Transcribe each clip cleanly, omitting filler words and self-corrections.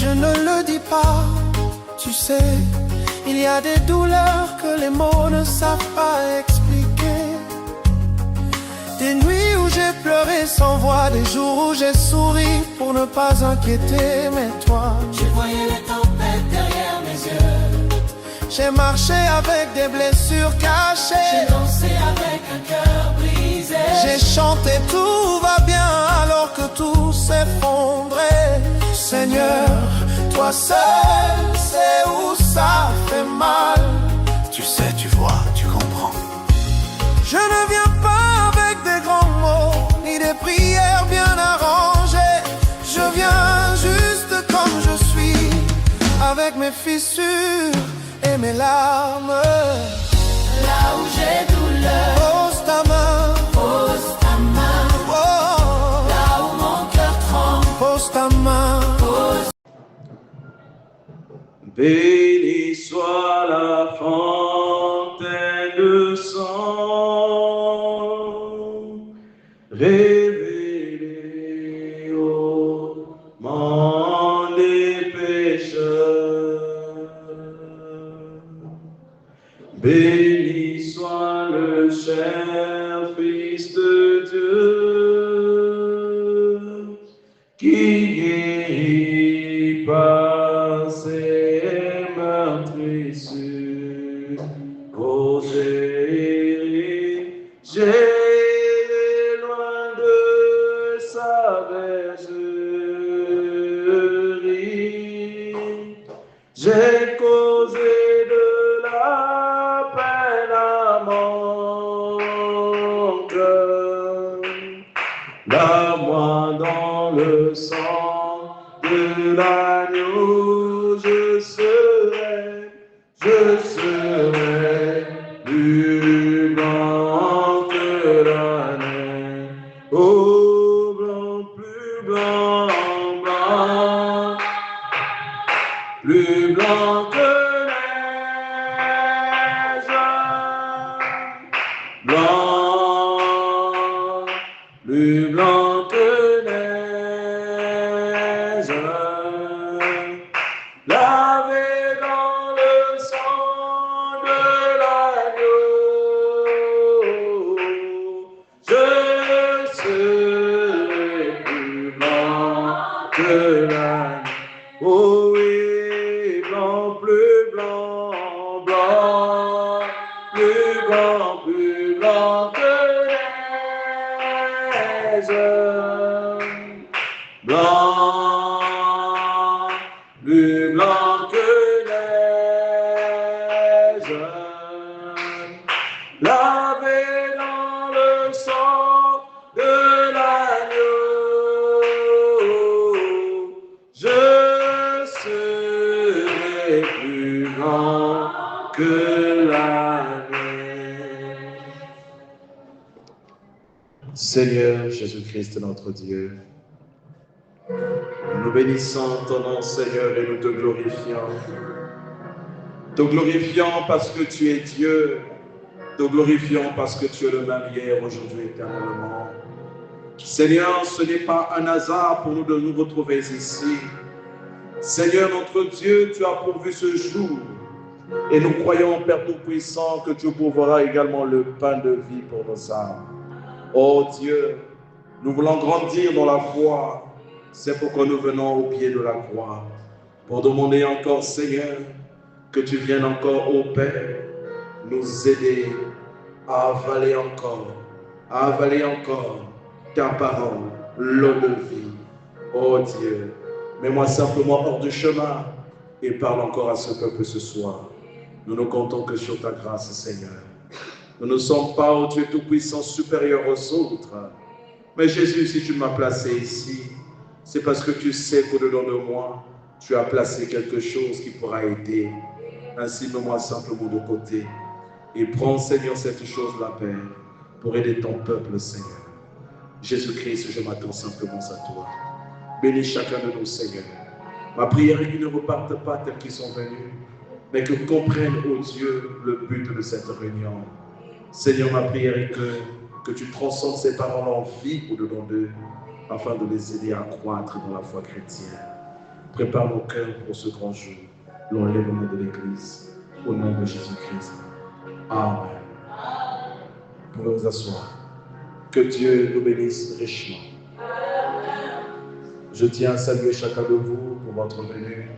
je ne le dis pas. Tu sais, il y a des douleurs que les mots ne savent pas expliquer. Des nuits où j'ai pleuré sans voix, des jours où j'ai souri pour ne pas inquiéter. Mais toi, je voyais les tempêtes derrière mes yeux. J'ai marché avec des blessures cachées. J'ai dansé avec un cœur brisé. J'ai chanté tout va bien alors que tout s'effondrait. Seigneur, toi seul sais où ça fait mal. Tu sais, tu vois, tu comprends. Je ne viens pas avec des grands mots ni des prières bien arrangées. Je viens juste comme je suis, avec mes fissures et mes larmes. Là où j'ai douleur, pose ta main, pose ta main. oh. Là où mon cœur tremble, Pose ta main. pose. Béni soit la fontaine de sang, révélée au monde des pécheurs. Béni soit le cher Fils de Dieu, qui guérit par ses meurtrissures. Ô j'ai loin de sa bergerie, j'ai causé de la peine à mon cœur. Lave-moi dans le sang de l'agneau, je serai plus blanc que la neige. Oh, blanc, plus blanc, blanc, plus blanc que neige. Blanc, plus blanc que neige. Lavé dans le sang de l'agneau, je serai plus blanc que l'agneau. Oh oui, blanc, plus blanc, blanc, plus blanc que neige. Blanc, plus blanc que neige, lavé dans le sang de l'agneau, je serai plus blanc que la neige. Seigneur Jésus-Christ, notre Dieu, nous bénissons ton nom, Seigneur, et nous te glorifions. Te glorifions parce que tu es Dieu. Te glorifions parce que tu es le même hier, aujourd'hui, éternellement. Seigneur, ce n'est pas un hasard pour nous de nous retrouver ici. Seigneur, notre Dieu, tu as pourvu ce jour. Et nous croyons, Père Tout-Puissant, que tu pourvoiras également le pain de vie pour nos âmes. Oh Dieu, nous voulons grandir dans la foi. C'est pourquoi nous venons au pied de la croix, pour demander encore, Seigneur, que tu viennes encore, ô Père, nous aider à avaler encore ta parole, l'eau de vie. Oh Dieu, mets-moi simplement hors du chemin et parle encore à ce peuple ce soir. Nous ne comptons que sur ta grâce, Seigneur. Nous ne sommes pas, ô Dieu Tout-Puissant, supérieurs aux autres. Mais Jésus, si tu m'as placé ici, c'est parce que tu sais qu'au-dedans de moi, tu as placé quelque chose qui pourra aider. Ainsi, mets-moi simplement de côté. Et prends, Seigneur, cette chose-là, Père, pour aider ton peuple, Seigneur. Jésus-Christ, je m'attends simplement à toi. Bénis chacun de nous, Seigneur. Ma prière est qu'ils ne repartent pas tels qu'ils sont venus, mais que comprennent, ô Dieu, le but de cette réunion. Seigneur, ma prière est que tu transcendes ces paroles en vie au-dedans d'eux, afin de les aider à croître dans la foi chrétienne. Prépare nos cœurs pour ce grand jour, l'enlèvement de l'Église, au nom de Jésus-Christ. Amen. Vous pouvez vous asseoir. Que Dieu nous bénisse richement. Je tiens à saluer chacun de vous pour votre venue.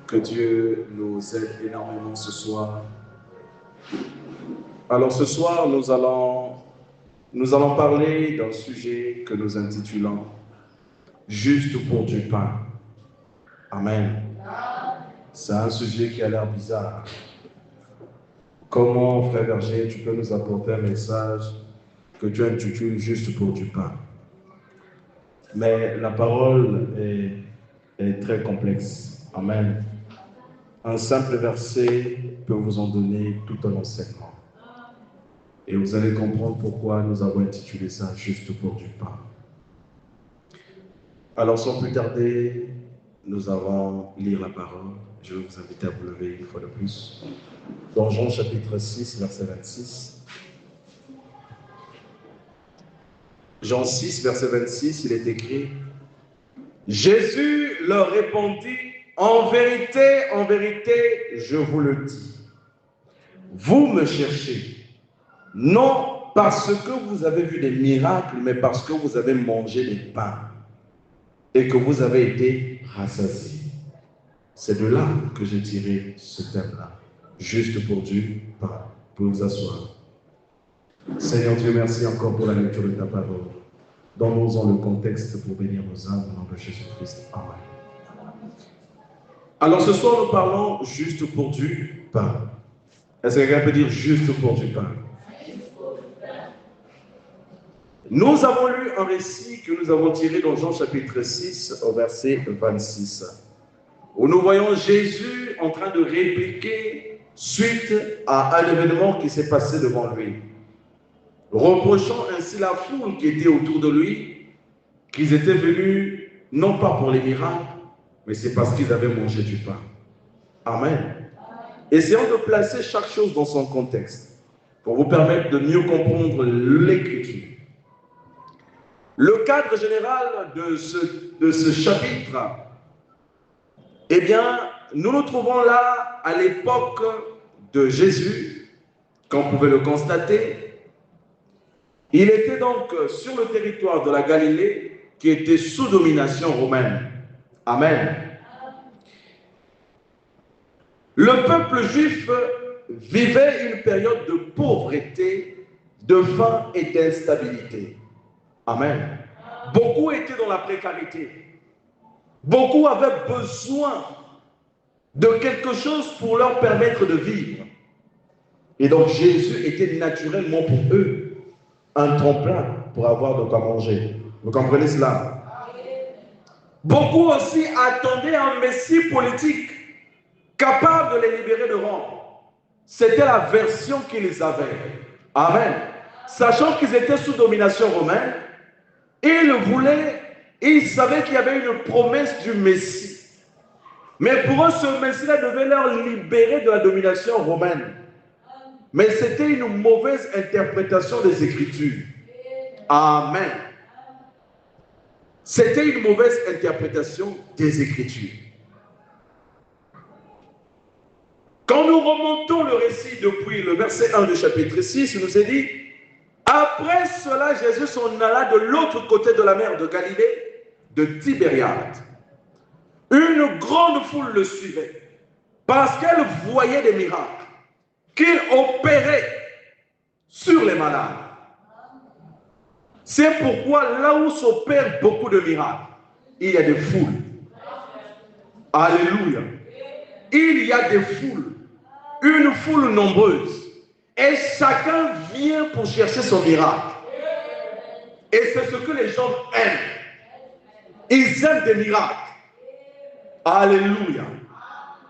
Que Dieu nous aide énormément ce soir. Alors ce soir, nous allons parler d'un sujet que nous intitulons « Juste pour du pain ». Amen. C'est un sujet qui a l'air bizarre. Comment, frère Berger, tu peux nous apporter un message que tu intitules « Juste pour du pain ». Mais la parole est très complexe. Amen. Un simple verset peut vous en donner tout un enseignement. Et vous allez comprendre pourquoi nous avons intitulé ça « Juste pour du pain ». Alors, sans plus tarder, nous allons lire la parole. Je vais vous inviter à vous lever une fois de plus. Dans Jean chapitre 6, verset 26. Jean 6, verset 26, il est écrit « Jésus leur répondit, en vérité, je vous le dis, vous me cherchez, non parce que vous avez vu des miracles, mais parce que vous avez mangé des pains et que vous avez été rassasiés. » C'est de là que j'ai tiré ce thème-là, juste pour du pain. Pour vous asseoir. Seigneur Dieu, merci encore pour la lecture de ta parole. Donnons-en le contexte pour bénir nos âmes au nom de Jésus-Christ. Amen. Alors ce soir, nous parlons juste pour du pain. Est-ce que quelqu'un peut dire juste pour du pain? Nous avons lu un récit que nous avons tiré dans Jean chapitre 6 au verset 26, où nous voyons Jésus en train de répliquer suite à un événement qui s'est passé devant lui, reprochant ainsi la foule qui était autour de lui, qu'ils étaient venus non pas pour les miracles, mais c'est parce qu'ils avaient mangé du pain. Amen. Essayons de placer chaque chose dans son contexte, pour vous permettre de mieux comprendre l'Écriture. Le cadre général de ce chapitre, eh bien, nous nous trouvons là à l'époque de Jésus, comme vous pouvez le constater. Il était donc sur le territoire de la Galilée qui était sous domination romaine. Amen. Le peuple juif vivait une période de pauvreté, de faim et d'instabilité. Amen. Beaucoup étaient dans la précarité. Beaucoup avaient besoin de quelque chose pour leur permettre de vivre. Et donc Jésus était naturellement pour eux un tremplin pour avoir de quoi manger. Vous comprenez cela? Beaucoup aussi attendaient un messie politique capable de les libérer de Rome. C'était la version qu'ils avaient. Amen. Sachant qu'ils étaient sous domination romaine, ils savaient qu'il y avait une promesse du Messie. Mais pour eux, ce Messie-là devait leur libérer de la domination romaine. Mais c'était une mauvaise interprétation des Écritures. Amen. C'était une mauvaise interprétation des Écritures. Quand nous remontons le récit depuis le verset 1 du chapitre 6, il nous est dit: après cela, Jésus s'en alla de l'autre côté de la mer de Galilée, de Tibériade. Une grande foule le suivait, parce qu'elle voyait des miracles qu'il opérait sur les malades. C'est pourquoi là où s'opèrent beaucoup de miracles, il y a des foules. Alléluia. Il y a des foules, une foule nombreuse. Et chacun vient pour chercher son miracle. Et c'est ce que les gens aiment. Ils aiment des miracles. Alléluia.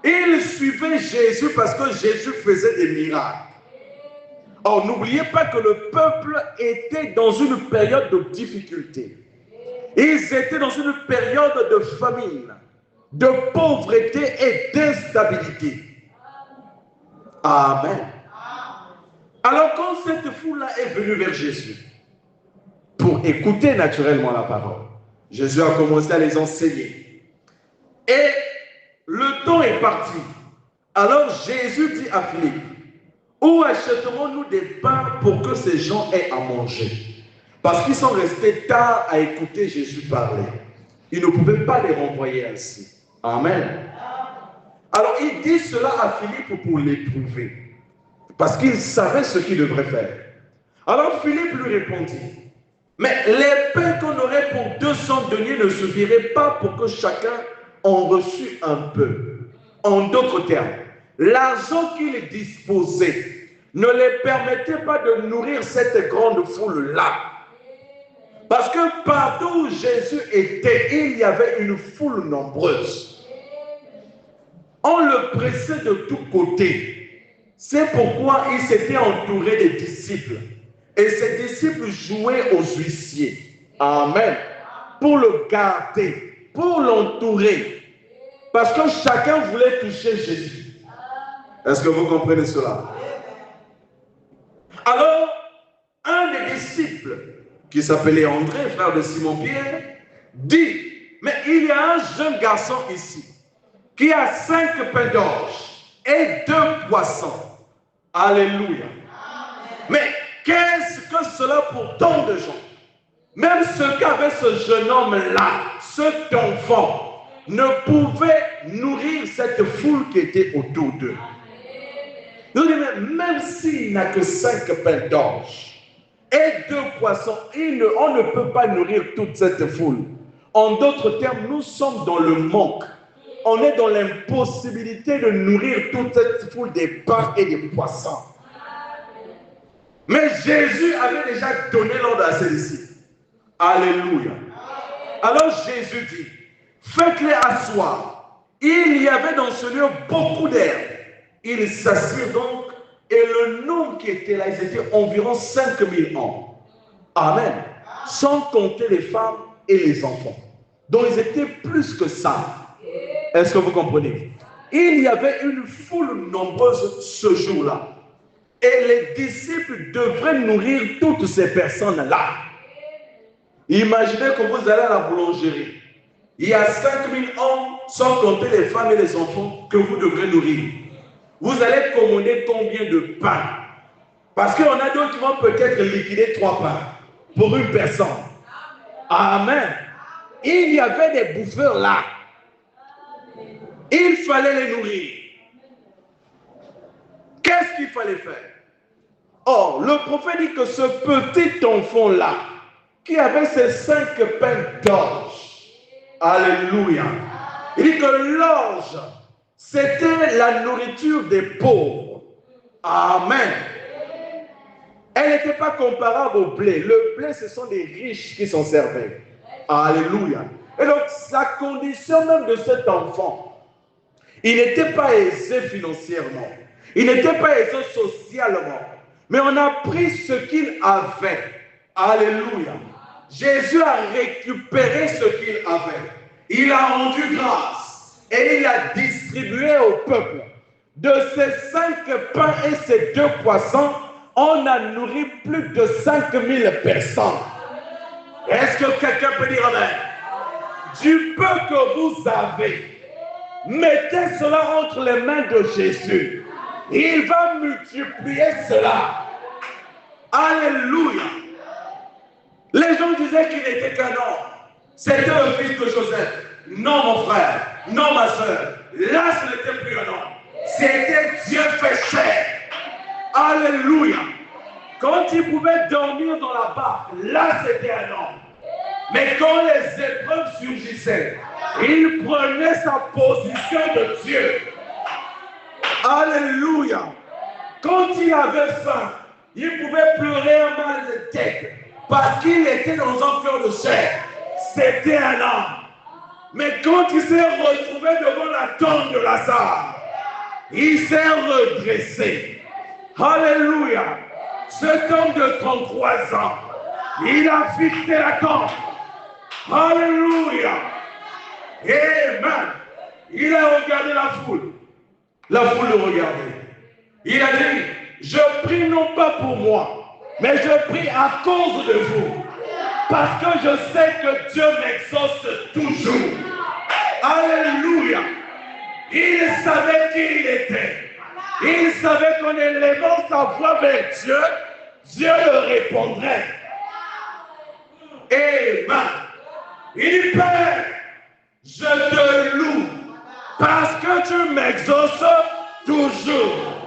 Ils suivaient Jésus parce que Jésus faisait des miracles. Or, n'oubliez pas que le peuple était dans une période de difficulté. Ils étaient dans une période de famine, de pauvreté et d'instabilité. Amen. Alors quand cette foule-là est venue vers Jésus, pour écouter naturellement la parole, Jésus a commencé à les enseigner. Et le temps est parti. Alors Jésus dit à Philippe, où achèterons-nous des pains pour que ces gens aient à manger? Parce qu'ils sont restés tard à écouter Jésus parler. Ils ne pouvaient pas les renvoyer ainsi. Amen. Alors il dit cela à Philippe pour l'éprouver. Parce qu'il savait ce qu'il devrait faire. Alors Philippe lui répondit, mais les pains qu'on aurait pour 200 deniers ne suffiraient pas pour que chacun en reçût un peu. En d'autres termes, l'argent qu'il disposait ne les permettait pas de nourrir cette grande foule-là. Parce que partout où Jésus était, il y avait une foule nombreuse. On le pressait de tous côtés. C'est pourquoi il s'était entouré des disciples. Et ses disciples jouaient aux huissiers. Amen. Pour le garder, pour l'entourer. Parce que chacun voulait toucher Jésus. Est-ce que vous comprenez cela? Alors, un des disciples, qui s'appelait André, frère de Simon-Pierre, dit, mais il y a un jeune garçon ici, qui a 5 pains d'orge et 2 poissons. Alléluia. Mais qu'est-ce que cela pour tant de gens? Même ce qu'avait ce jeune homme-là, cet enfant, ne pouvait nourrir cette foule qui était autour d'eux. Nous disons, même s'il n'a que 5 pains d'orge et 2 poissons, on ne peut pas nourrir toute cette foule. En d'autres termes, nous sommes dans le manque. On est dans l'impossibilité de nourrir toute cette foule des pains et des poissons. Mais Jésus avait déjà donné l'ordre à ses disciples. Alléluia. Alors Jésus dit, faites-les asseoir. Il y avait dans ce lieu beaucoup d'herbe. Ils s'assirent donc, et le nombre qui était là, ils étaient environ 5000 hommes. Amen. Sans compter les femmes et les enfants. Donc ils étaient plus que ça. Est-ce que vous comprenez? Il y avait une foule nombreuse ce jour-là. Et les disciples devraient nourrir toutes ces personnes-là. Imaginez que vous allez à la boulangerie. Il y a 5000 hommes, sans compter les femmes et les enfants, que vous devrez nourrir. Vous allez commander combien de pains? Parce qu'il y en a d'autres qui vont peut-être liquider 3 pains pour une personne. Amen. Il y avait des bouffeurs là. Il fallait les nourrir. Qu'est-ce qu'il fallait faire? Or, le prophète dit que ce petit enfant-là, qui avait ses 5 pains d'orge, alléluia, il dit que l'orge, c'était la nourriture des pauvres. Amen. Elle n'était pas comparable au blé. Le blé, ce sont les riches qui s'en servaient. Alléluia. Et donc, la condition même de cet enfant, il n'était pas aisé financièrement. Il n'était pas aisé socialement. Mais on a pris ce qu'il avait. Alléluia. Jésus a récupéré ce qu'il avait. Il a rendu grâce. Et il a distribué au peuple. De ces 5 pains et ces 2 poissons, on a nourri plus de 5000 personnes. Est-ce que quelqu'un peut dire amen? Du peu que vous avez, mettez cela entre les mains de Jésus. Il va multiplier cela. Alléluia. Les gens disaient qu'il n'était qu'un homme. C'était le fils de Joseph. Non, mon frère. Non, ma soeur. Là, ce n'était plus un homme. C'était Dieu fait chair. Alléluia. Quand il pouvait dormir dans la barque, là, c'était un homme. Mais quand les épreuves surgissaient, il prenait sa position de Dieu. Alléluia. Quand il avait faim, il pouvait pleurer un mal de tête parce qu'il était dans un cœur de chair. C'était un homme. Mais quand il s'est retrouvé devant la tombe de Lazare, il s'est redressé. Alléluia. Cet homme de 33 ans, il a fixé la tombe. Alléluia. Amen. Il a regardé la foule. La foule le regardait. Il a dit, je prie non pas pour moi, mais je prie à cause de vous. Parce que je sais que Dieu m'exauce toujours. Alléluia. Il savait qui il était. Il savait qu'en élevant sa voix vers Dieu, Dieu le répondrait. Amen. Il dit, Père, je te loue parce que tu m'exauces toujours.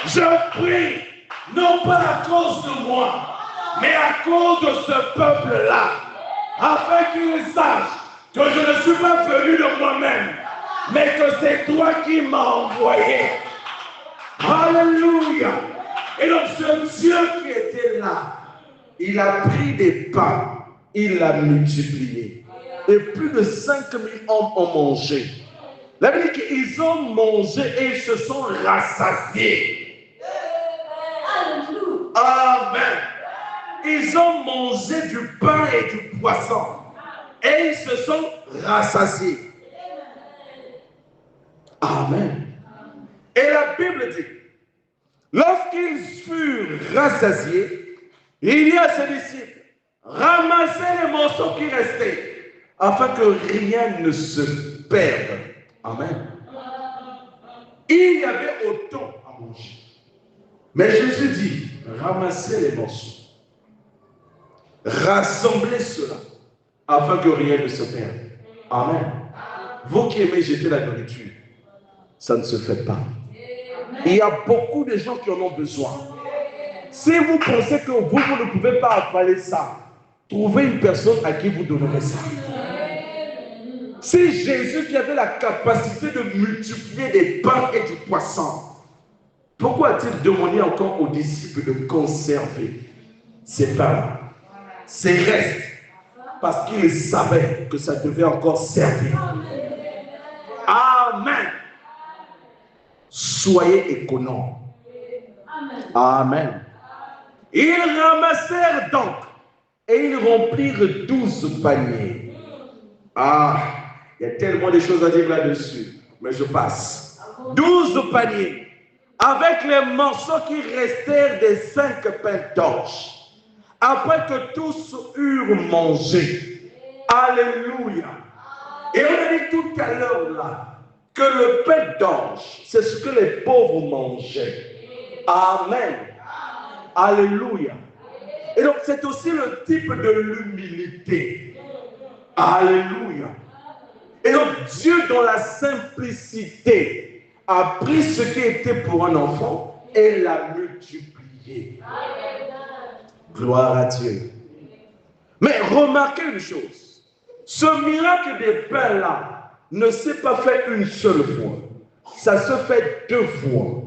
Je prie, non pas à cause de moi, mais à cause de ce peuple-là, afin qu'il sache que je ne suis pas venu de moi-même, mais que c'est toi qui m'as envoyé. Alléluia. Et donc ce Dieu qui était là, il a pris des pains, il l'a multiplié. Et plus de 5000 hommes ont mangé. La Bible dit qu'ils ont mangé et ils se sont rassasiés. Amen. Ils ont mangé du pain et du poisson. Et ils se sont rassasiés. Amen. Et la Bible dit, lorsqu'ils furent rassasiés, il y a ses disciples, ramassaient les morceaux qui restaient, afin que rien ne se perde. Amen. Il y avait autant à manger. Mais Jésus dit, ramassez les morceaux. Rassemblez cela, afin que rien ne se perde. Amen. Vous qui aimez jeter la nourriture, ça ne se fait pas. Il y a beaucoup de gens qui en ont besoin. Si vous pensez que vous ne pouvez pas avaler ça, trouvez une personne à qui vous donnerez ça. Si Jésus qui avait la capacité de multiplier des pains et du poisson, pourquoi a-t-il demandé encore aux disciples de conserver ces pains, ces restes, parce qu'il savait que ça devait encore servir. Amen. Soyez économes. Amen. Ils ramassèrent donc et ils remplirent 12 paniers. Ah, il y a tellement de choses à dire là-dessus, mais je passe. 12 paniers avec les morceaux qui restèrent des 5 pains d'orge. Après que tous eurent mangé. Alléluia. Et on a dit tout à l'heure là que le pain d'orge, c'est ce que les pauvres mangeaient. Amen. Alléluia. Et donc c'est aussi le type de l'humilité. Alléluia. Et donc Dieu dans la simplicité a pris ce qui était pour un enfant et l'a multiplié. Gloire à Dieu. Mais remarquez une chose. Ce miracle des pains là ne s'est pas fait une seule fois. Ça se fait 2 fois.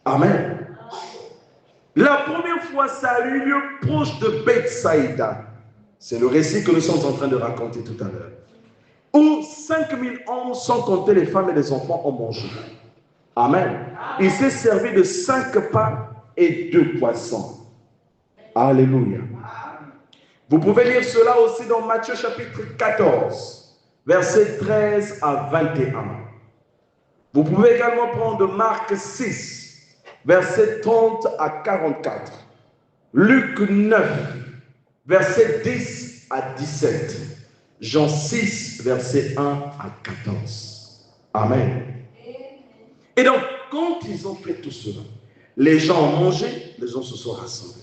Amen. La première fois, ça a eu lieu proche de Bethsaïda. C'est le récit que nous sommes en train de raconter tout à l'heure. Où 5000 hommes, sans compter les femmes et les enfants, ont mangé. Amen. Il s'est servi de 5 pains et 2 poissons. Alléluia. Vous pouvez lire cela aussi dans Matthieu chapitre 14, versets 13 à 21. Vous pouvez également prendre Marc 6, versets 30 à 44. Luc 9, versets 10 à 17. Jean 6, versets 1 à 14. Amen. Et donc, quand ils ont fait tout cela, les gens ont mangé, les gens se sont rassemblés.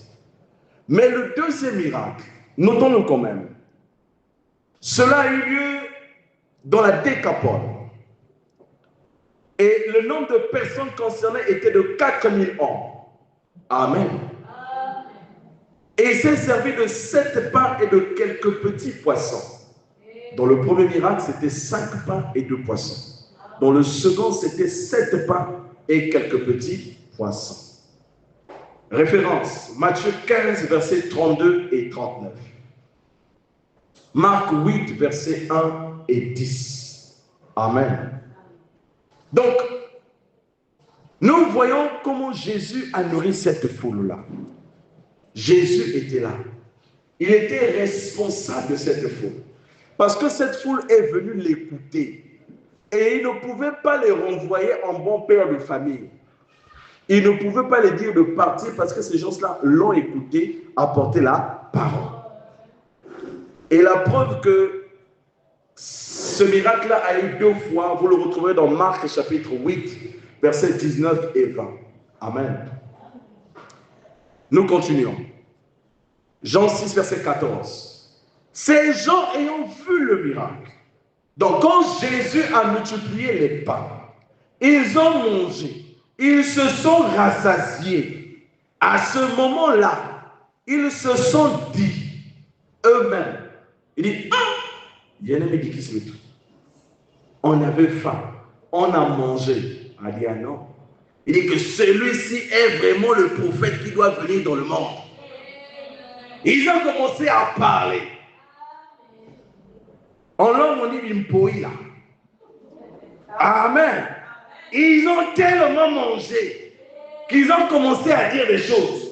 Mais le deuxième miracle, notons-le quand même, cela a eu lieu dans la Décapole. Et le nombre de personnes concernées était de 4000 hommes. Amen. Et il s'est servi de 7 pains et de quelques petits poissons. Dans le premier miracle, c'était 5 pains et 2 poissons. Dans le second, c'était 7 pains et quelques petits poissons. Référence, Matthieu 15, versets 32 et 39. Marc 8, versets 1 et 10. Amen. Donc, nous voyons comment Jésus a nourri cette foule-là. Jésus était là. Il était responsable de cette foule. Parce que cette foule est venue l'écouter. Et il ne pouvait pas les renvoyer en bon père de famille. Il ne pouvait pas les dire de partir parce que ces gens-là l'ont écouté, apporté la parole. Et la preuve que ce miracle-là a eu 2 fois, vous le retrouvez dans Marc chapitre 8, versets 19 et 20. Amen. Nous continuons. Jean 6, verset 14. Ces gens ayant vu le miracle, donc quand Jésus a multiplié les pains, ils ont mangé, ils se sont rassasiés. À ce moment-là, ils se sont dit eux-mêmes, il dit, on avait faim, on a mangé. On a dit, ah non. Il dit que celui-ci est vraiment le prophète qui doit venir dans le monde. Ils ont commencé à parler. En langue, on dit Impoïla. Amen. Ils ont tellement mangé qu'ils ont commencé à dire des choses.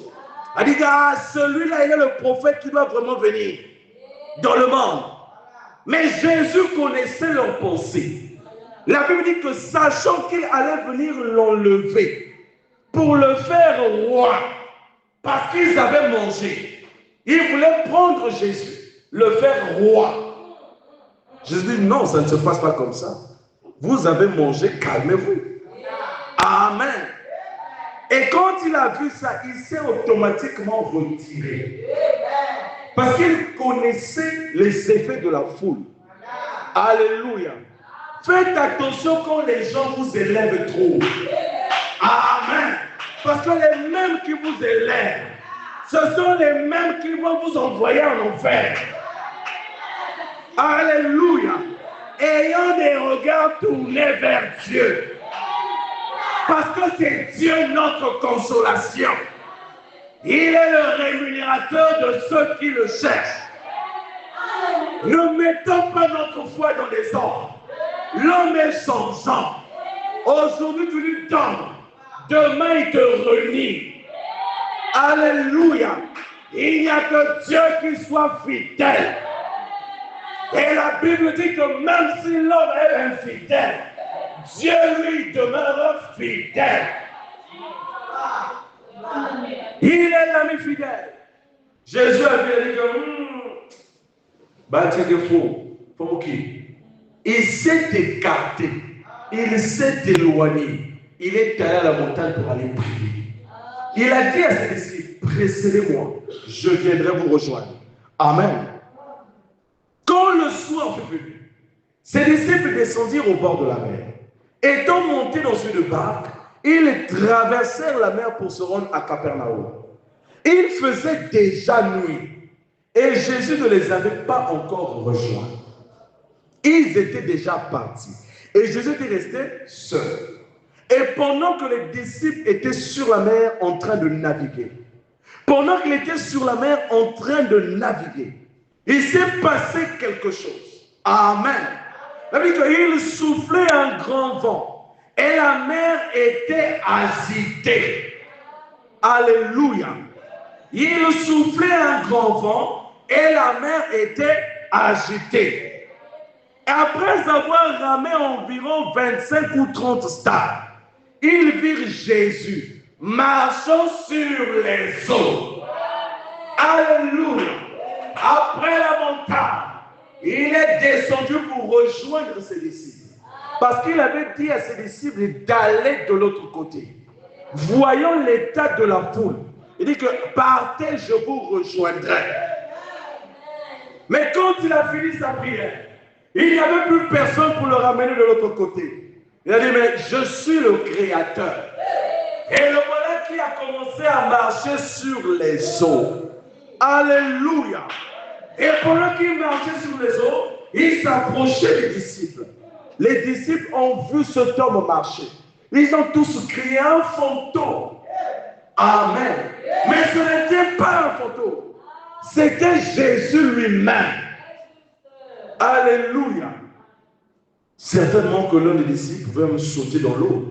A dit, ah, celui-là, il est le prophète qui doit vraiment venir dans le monde. Mais Jésus connaissait leurs pensées. La Bible dit que sachant qu'il allait venir l'enlever pour le faire roi, parce qu'ils avaient mangé, ils voulaient prendre Jésus, le faire roi. Jésus dit non, ça ne se passe pas comme ça. Vous avez mangé, calmez-vous. Amen. Et quand il a vu ça, il s'est automatiquement retiré. Parce qu'il connaissait les effets de la foule. Alléluia. Faites attention quand les gens vous élèvent trop. Amen. Parce que les mêmes qui vous élèvent, ce sont les mêmes qui vont vous envoyer en enfer. Alléluia. Ayant des regards tournés vers Dieu. Parce que c'est Dieu notre consolation. Il est le rémunérateur de ceux qui le cherchent. Ne mettons pas notre foi dans les hommes. L'homme est changeant. Aujourd'hui, tu lui donnes. Demain, il te renie. Alléluia. Il n'y a que Dieu qui soit fidèle. Et la Bible dit que même si l'homme est infidèle, Dieu lui demeure fidèle. Il est l'ami fidèle. Jésus a dit que tu es faux. Pour qui? Il s'est écarté. Il s'est éloigné. Il est allé à la montagne pour aller prier. Il a dit à ses disciples, précédez-moi, je viendrai vous rejoindre. Amen. Quand le soir fut venu, ses disciples descendirent au bord de la mer. Étant montés dans une barque, ils traversèrent la mer pour se rendre à Capernaum. Il faisait déjà nuit et Jésus ne les avait pas encore rejoints. Ils étaient déjà partis et Jésus était resté seul. Et pendant que les disciples étaient sur la mer en train de naviguer, pendant qu'il était sur la mer en train de naviguer, il s'est passé quelque chose. Amen. La Bible dit qu'il soufflait un grand vent et la mer était agitée. Alléluia. Il soufflait un grand vent et la mer était agitée. Et après avoir ramé environ 25 ou 30 stades, ils virent Jésus marchant sur les eaux. Alléluia. Après la montagne, il est descendu pour rejoindre ses disciples. Parce qu'il avait dit à ses disciples d'aller de l'autre côté. Voyant l'état de la foule, il dit que partez, je vous rejoindrai. Mais quand il a fini sa prière, il n'y avait plus personne pour le ramener de l'autre côté. Il a dit, mais je suis le Créateur. Et le voilà qui a commencé à marcher sur les eaux. Alléluia. Et pendant qu'il marchait sur les eaux, il s'approchait des disciples. Les disciples ont vu cet homme marcher. Ils ont tous crié un fantôme. Amen. Mais ce n'était pas un fantôme. C'était Jésus lui-même. Alléluia. Certainement que l'un des disciples pouvait me sauter dans l'eau.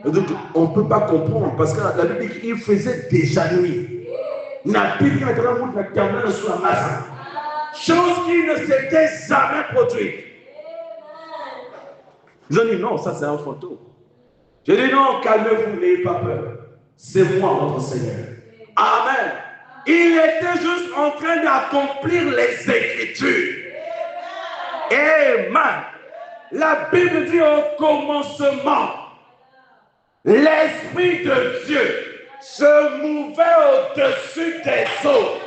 Donc on ne peut pas comprendre parce que la Bible dit qu'il faisait déjà nuit. Chose qui ne s'était jamais produite. Ils ont dit non, ça c'est un fantôme. J'ai dit non, calmez-vous, n'ayez pas peur. C'est moi, votre Seigneur. Amen. Il était juste en train d'accomplir les Écritures. Amen. La Bible dit au commencement, l'Esprit de Dieu se mouvait au-dessus des eaux.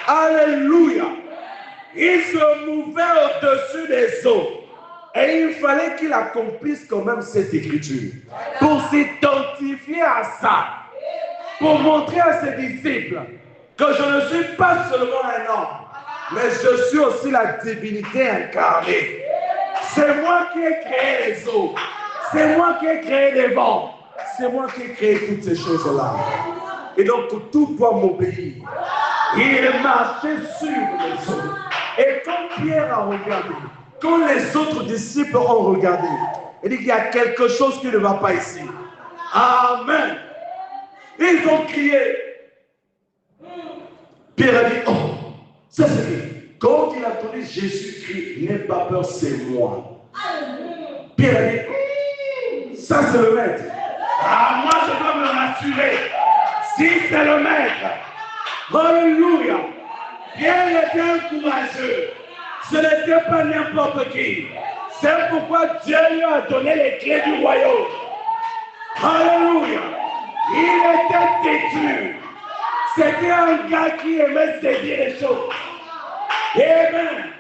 Alléluia. Il se mouvait au-dessus des eaux. Et il fallait qu'il accomplisse quand même cette écriture. Pour s'identifier à ça. Pour montrer à ses disciples que je ne suis pas seulement un homme, mais je suis aussi la divinité incarnée. C'est moi qui ai créé les eaux. C'est moi qui ai créé les vents. C'est moi qui ai créé toutes ces choses-là. Et donc tout doit m'obéir. Il marchait sur les eaux. Et quand Pierre a regardé, quand les autres disciples ont regardé, il dit qu'il y a quelque chose qui ne va pas ici. Amen. Ils ont crié. Pierre a dit, oh, ça c'est lui. Quand il a entendu Jésus crier, n'aie pas peur, c'est moi. Pierre a dit, ça c'est le maître. Ah, moi je dois me rassurer. Si c'est le maître. Alléluia. Pierre était un courageux. Ce n'était pas n'importe qui. C'est pourquoi Dieu lui a donné les clés du royaume. Alléluia. Il était têtu. C'était un gars qui aimait saisir les choses. Amen.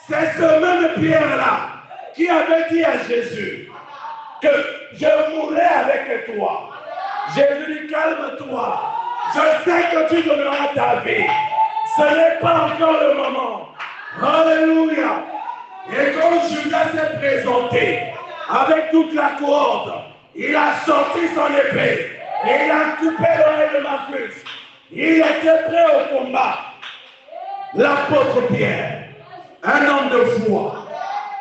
C'est ce même Pierre-là qui avait dit à Jésus que je mourrai avec toi. Jésus dit, calme-toi. Je sais que tu donneras ta vie. Ce n'est pas encore le moment. Alléluia. Et quand Judas s'est présenté avec toute la cohorte, il a sorti son épée et il a coupé l'oreille de Malchus. Il était prêt au combat. L'apôtre Pierre, un homme de foi,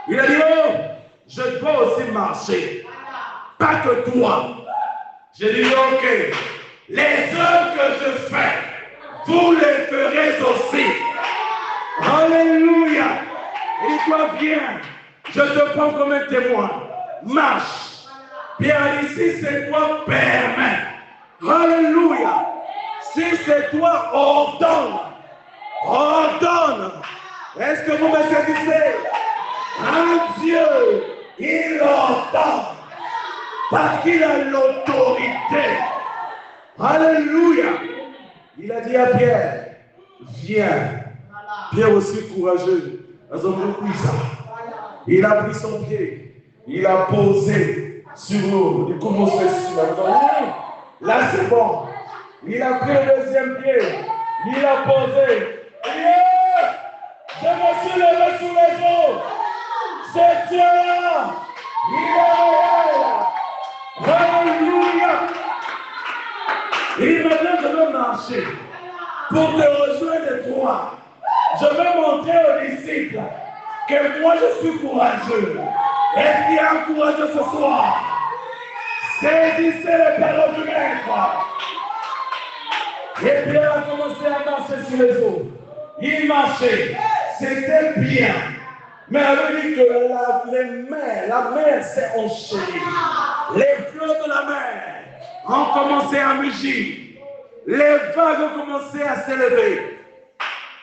il a dit, oh, je dois aussi marcher. Pas que toi. J'ai dit, ok, les œuvres que je fais, vous les ferez aussi. Alléluia. Et toi, viens, je te prends comme un témoin. Marche. Pierre a dit, si c'est toi, permets. Alléluia. Si c'est toi, ordonne. Ordonne. Est-ce que vous me saisissez? Un Dieu, il ordonne. Parce qu'il a l'autorité. Alléluia. Il a dit à Pierre, viens. Pierre aussi courageux. Il a pris son pied. Il a posé sur l'eau. Il commence à là c'est bon. Il a pris le deuxième pied. Il a posé. Je me suis levé sous les eaux. C'est Dieu-là. Il est là. Alléluia. Et maintenant je veux marcher. Pour te rejoindre toi. Je veux montrer aux disciples que moi je suis courageux. Est-ce qu'il y a un courageux ce soir? Saisissez le perron du maître. Et Pierre a commencé à marcher sur les eaux. Il marchait. C'était bien. Mais elle a dit que la mer s'est enchaînée. Les flots de la mer ont commencé à mugir. Les vagues ont commencé à s'élever.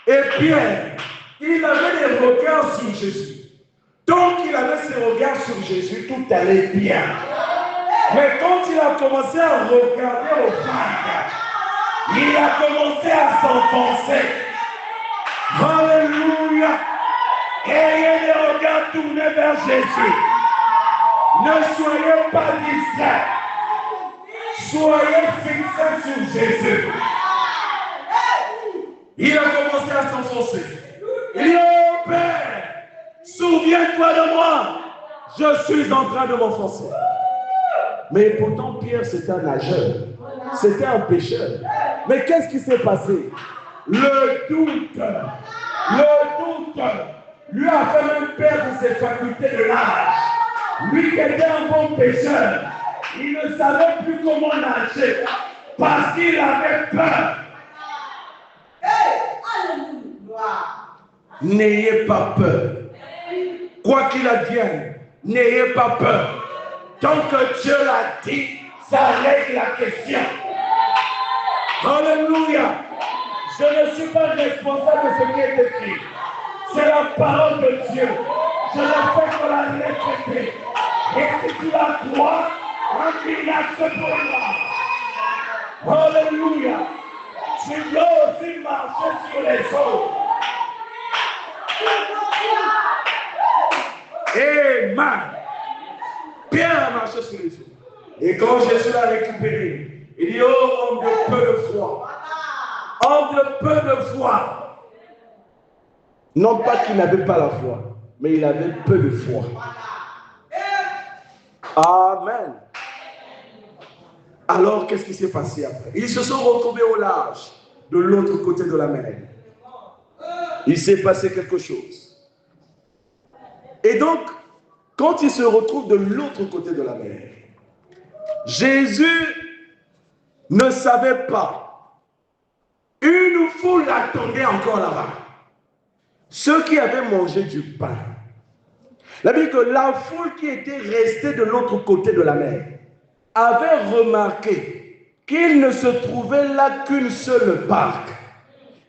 Et Pierre, il avait des regards sur Jésus. Donc il avait ses regards sur Jésus, tout allait bien. Mais quand il a commencé à regarder au vagues, il a commencé à s'enfoncer. Alléluia. Ayez les regards tournés vers Jésus. Ne soyez pas distraits. Soyez fixés sur Jésus. Il a commencé à s'enfoncer. Il dit, oh Père, souviens-toi de moi. Je suis en train de m'enfoncer. Mais pourtant, Pierre, c'était un nageur. C'était un pécheur. Mais qu'est-ce qui s'est passé? Le doute lui a fait même perdre ses facultés de nage. Lui qui était un bon pécheur, il ne savait plus comment nager parce qu'il avait peur. N'ayez pas peur. Quoi qu'il advienne, n'ayez pas peur. Tant que Dieu l'a dit, ça règle la question. Alléluia. Je ne suis pas responsable de ce qui est écrit. C'est la parole de Dieu. Je ne fais que la répéter. Et si tu la crois, remplis-la ce pour moi. Alléluia. Tu dois aussi marcher sur les eaux. Amen. Pierre a marché sur les eaux. Et quand Jésus l'a récupéré, il dit, oh, homme de peu de foi. Homme de peu de foi. Non pas qu'il n'avait pas la foi, mais il avait peu de foi. Amen. Alors, qu'est-ce qui s'est passé après? Ils se sont retrouvés au large, de l'autre côté de la mer. Il s'est passé quelque chose. Et donc, quand ils se retrouvent de l'autre côté de la mer, Jésus ne savait pas. Une foule attendait encore là-bas. Ceux qui avaient mangé du pain. La Bible dit que la foule qui était restée de l'autre côté de la mer avait remarqué qu'il ne se trouvait là qu'une seule barque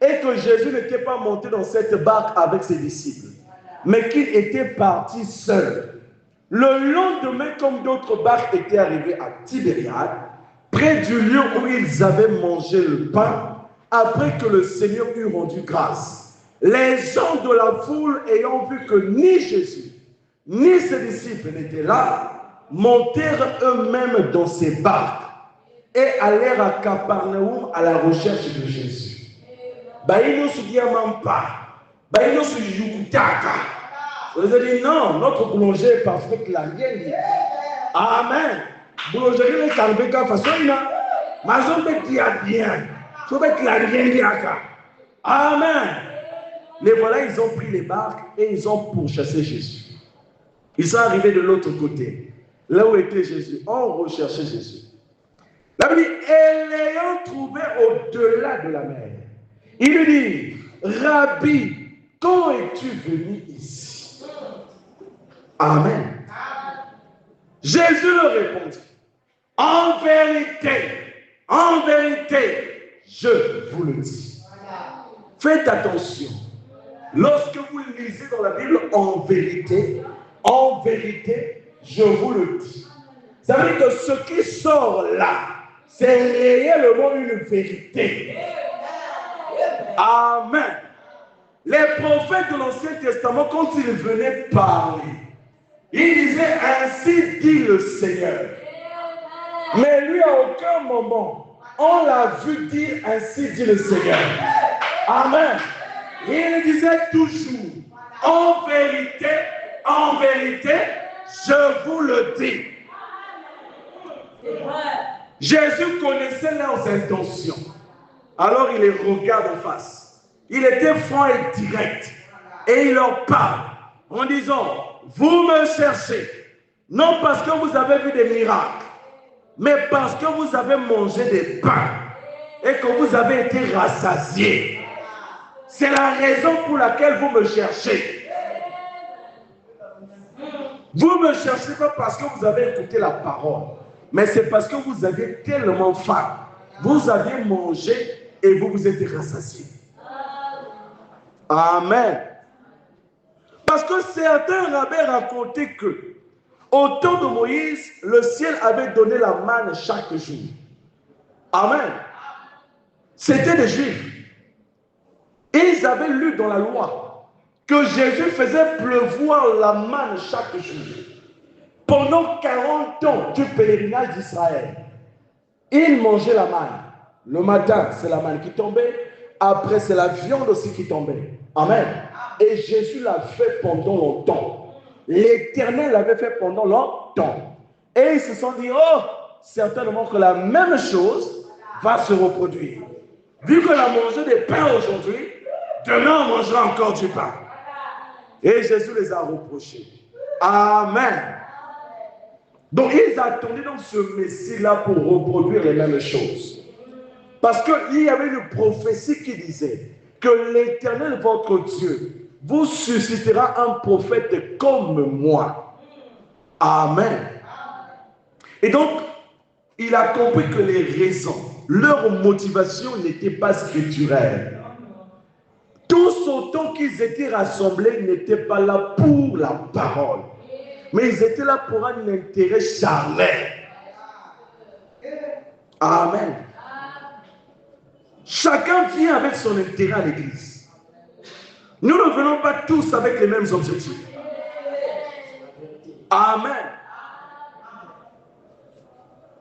et que Jésus n'était pas monté dans cette barque avec ses disciples, mais qu'il était parti seul. Le lendemain, comme d'autres barques étaient arrivées à Tibériade, près du lieu où ils avaient mangé le pain, après que le Seigneur eut rendu grâce, les gens de la foule ayant vu que ni Jésus, ni ses disciples n'étaient là, montèrent eux-mêmes dans ces barques et allèrent à Capernaum à la recherche de Jésus. Baïno se dit pas. Baïno se yukutaka. Vous avez dit non, notre boulanger est parfait que la mienne. Amen. Boulangerie est calmée comme façon. Mazon me dit bien. Faut que la mienne. Amen. Les voilà, ils ont pris les barques et ils ont pourchassé Jésus. Ils sont arrivés de l'autre côté, là où était Jésus. On recherchait Jésus. La Bible dit, et l'ayant trouvé au-delà de la mer, il lui dit, Rabbi, quand es-tu venu ici? Amen. Jésus leur répondit, en vérité, je vous le dis. Faites attention. Lorsque vous lisez dans la Bible, en vérité, je vous le dis. Ça veut dire que ce qui sort là, c'est réellement une vérité. Amen. Les prophètes de l'Ancien Testament, quand ils venaient parler, ils disaient ainsi dit le Seigneur. Mais lui, à aucun moment, on l'a vu dire ainsi dit le Seigneur. Amen. Il disait toujours, en vérité, je vous le dis. Jésus connaissait leurs intentions. Alors il les regarde en face. Il était franc et direct. Et il leur parle en disant, vous me cherchez, non parce que vous avez vu des miracles, mais parce que vous avez mangé des pains et que vous avez été rassasiés. C'est la raison pour laquelle vous me cherchez. Vous ne me cherchez pas parce que vous avez écouté la parole, mais c'est parce que vous avez tellement faim. Vous avez mangé et vous vous êtes rassasiés. Amen. Parce que certains avaient raconté que, au temps de Moïse, le ciel avait donné la manne chaque jour. Amen. C'était des Juifs. Et ils avaient lu dans la loi que Jésus faisait pleuvoir la manne chaque jour. Pendant 40 ans du pèlerinage d'Israël, ils mangeaient la manne. Le matin, c'est la manne qui tombait. Après, c'est la viande aussi qui tombait. Amen. Et Jésus l'a fait pendant longtemps. L'Éternel l'avait fait pendant longtemps. Et ils se sont dit, oh, certainement que la même chose va se reproduire. Vu qu'on a mangé des pains aujourd'hui, demain on mangera encore du pain. Et Jésus les a reprochés. Amen. Donc ils attendaient donc ce Messie-là pour reproduire les mêmes choses. Parce qu'il y avait une prophétie qui disait que l'Éternel, votre Dieu, vous suscitera un prophète comme moi. Amen. Et donc, il a compris que les raisons, leur motivation n'était pas spirituelle. Tous autant qu'ils étaient rassemblés n'étaient pas là pour la parole. Mais ils étaient là pour un intérêt charnel. Amen. Chacun vient avec son intérêt à l'église. Nous ne venons pas tous avec les mêmes objectifs. Amen.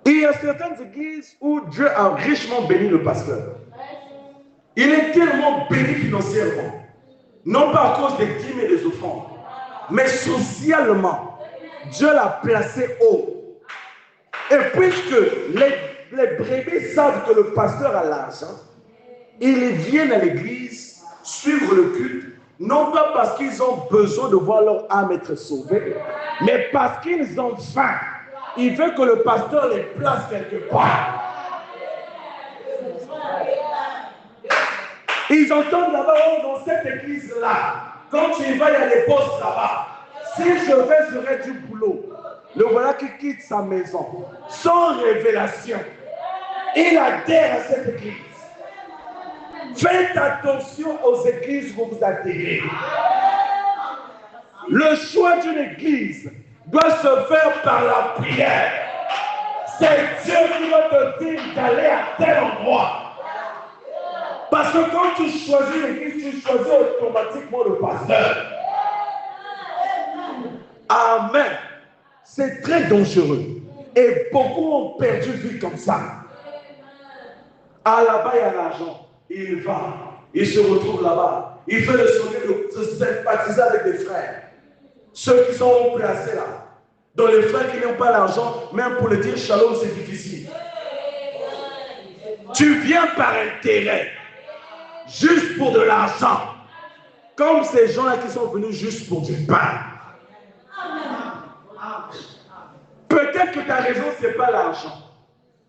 Il y a certaines églises où Dieu a richement béni le pasteur. Il est tellement béni financièrement. Non pas à cause des dîmes et des offrandes, mais socialement. Dieu l'a placé haut. Et puisque les brebis savent que le pasteur a l'argent, ils viennent à l'église suivre le culte, non pas parce qu'ils ont besoin de voir leur âme être sauvée, mais parce qu'ils ont faim. Il veut que le pasteur les place quelque part. Ils entendent là-bas, oh, dans cette église-là, quand tu y vas, il y a des postes là-bas. Si je vais, j'aurai du boulot. Le voilà qui quitte sa maison, sans révélation. Il adhère à cette église. Faites attention aux églises où vous adhérez. Le choix d'une église doit se faire par la prière. C'est Dieu qui va te dire d'aller à tel endroit. Parce que quand tu choisis l'église, tu choisis automatiquement le pasteur. Amen. C'est très dangereux. Et beaucoup ont perdu vie comme ça. Ah, là-bas, il y a l'argent. Il va. Il se retrouve là-bas. Il fait le sourire de sympathiser avec des frères. Ceux qui sont placés là. Donc les frères qui n'ont pas l'argent, même pour le dire shalom, c'est difficile. Tu viens par intérêt. Juste pour de l'argent. Comme ces gens-là qui sont venus juste pour du pain. Peut-être que ta raison, ce n'est pas l'argent.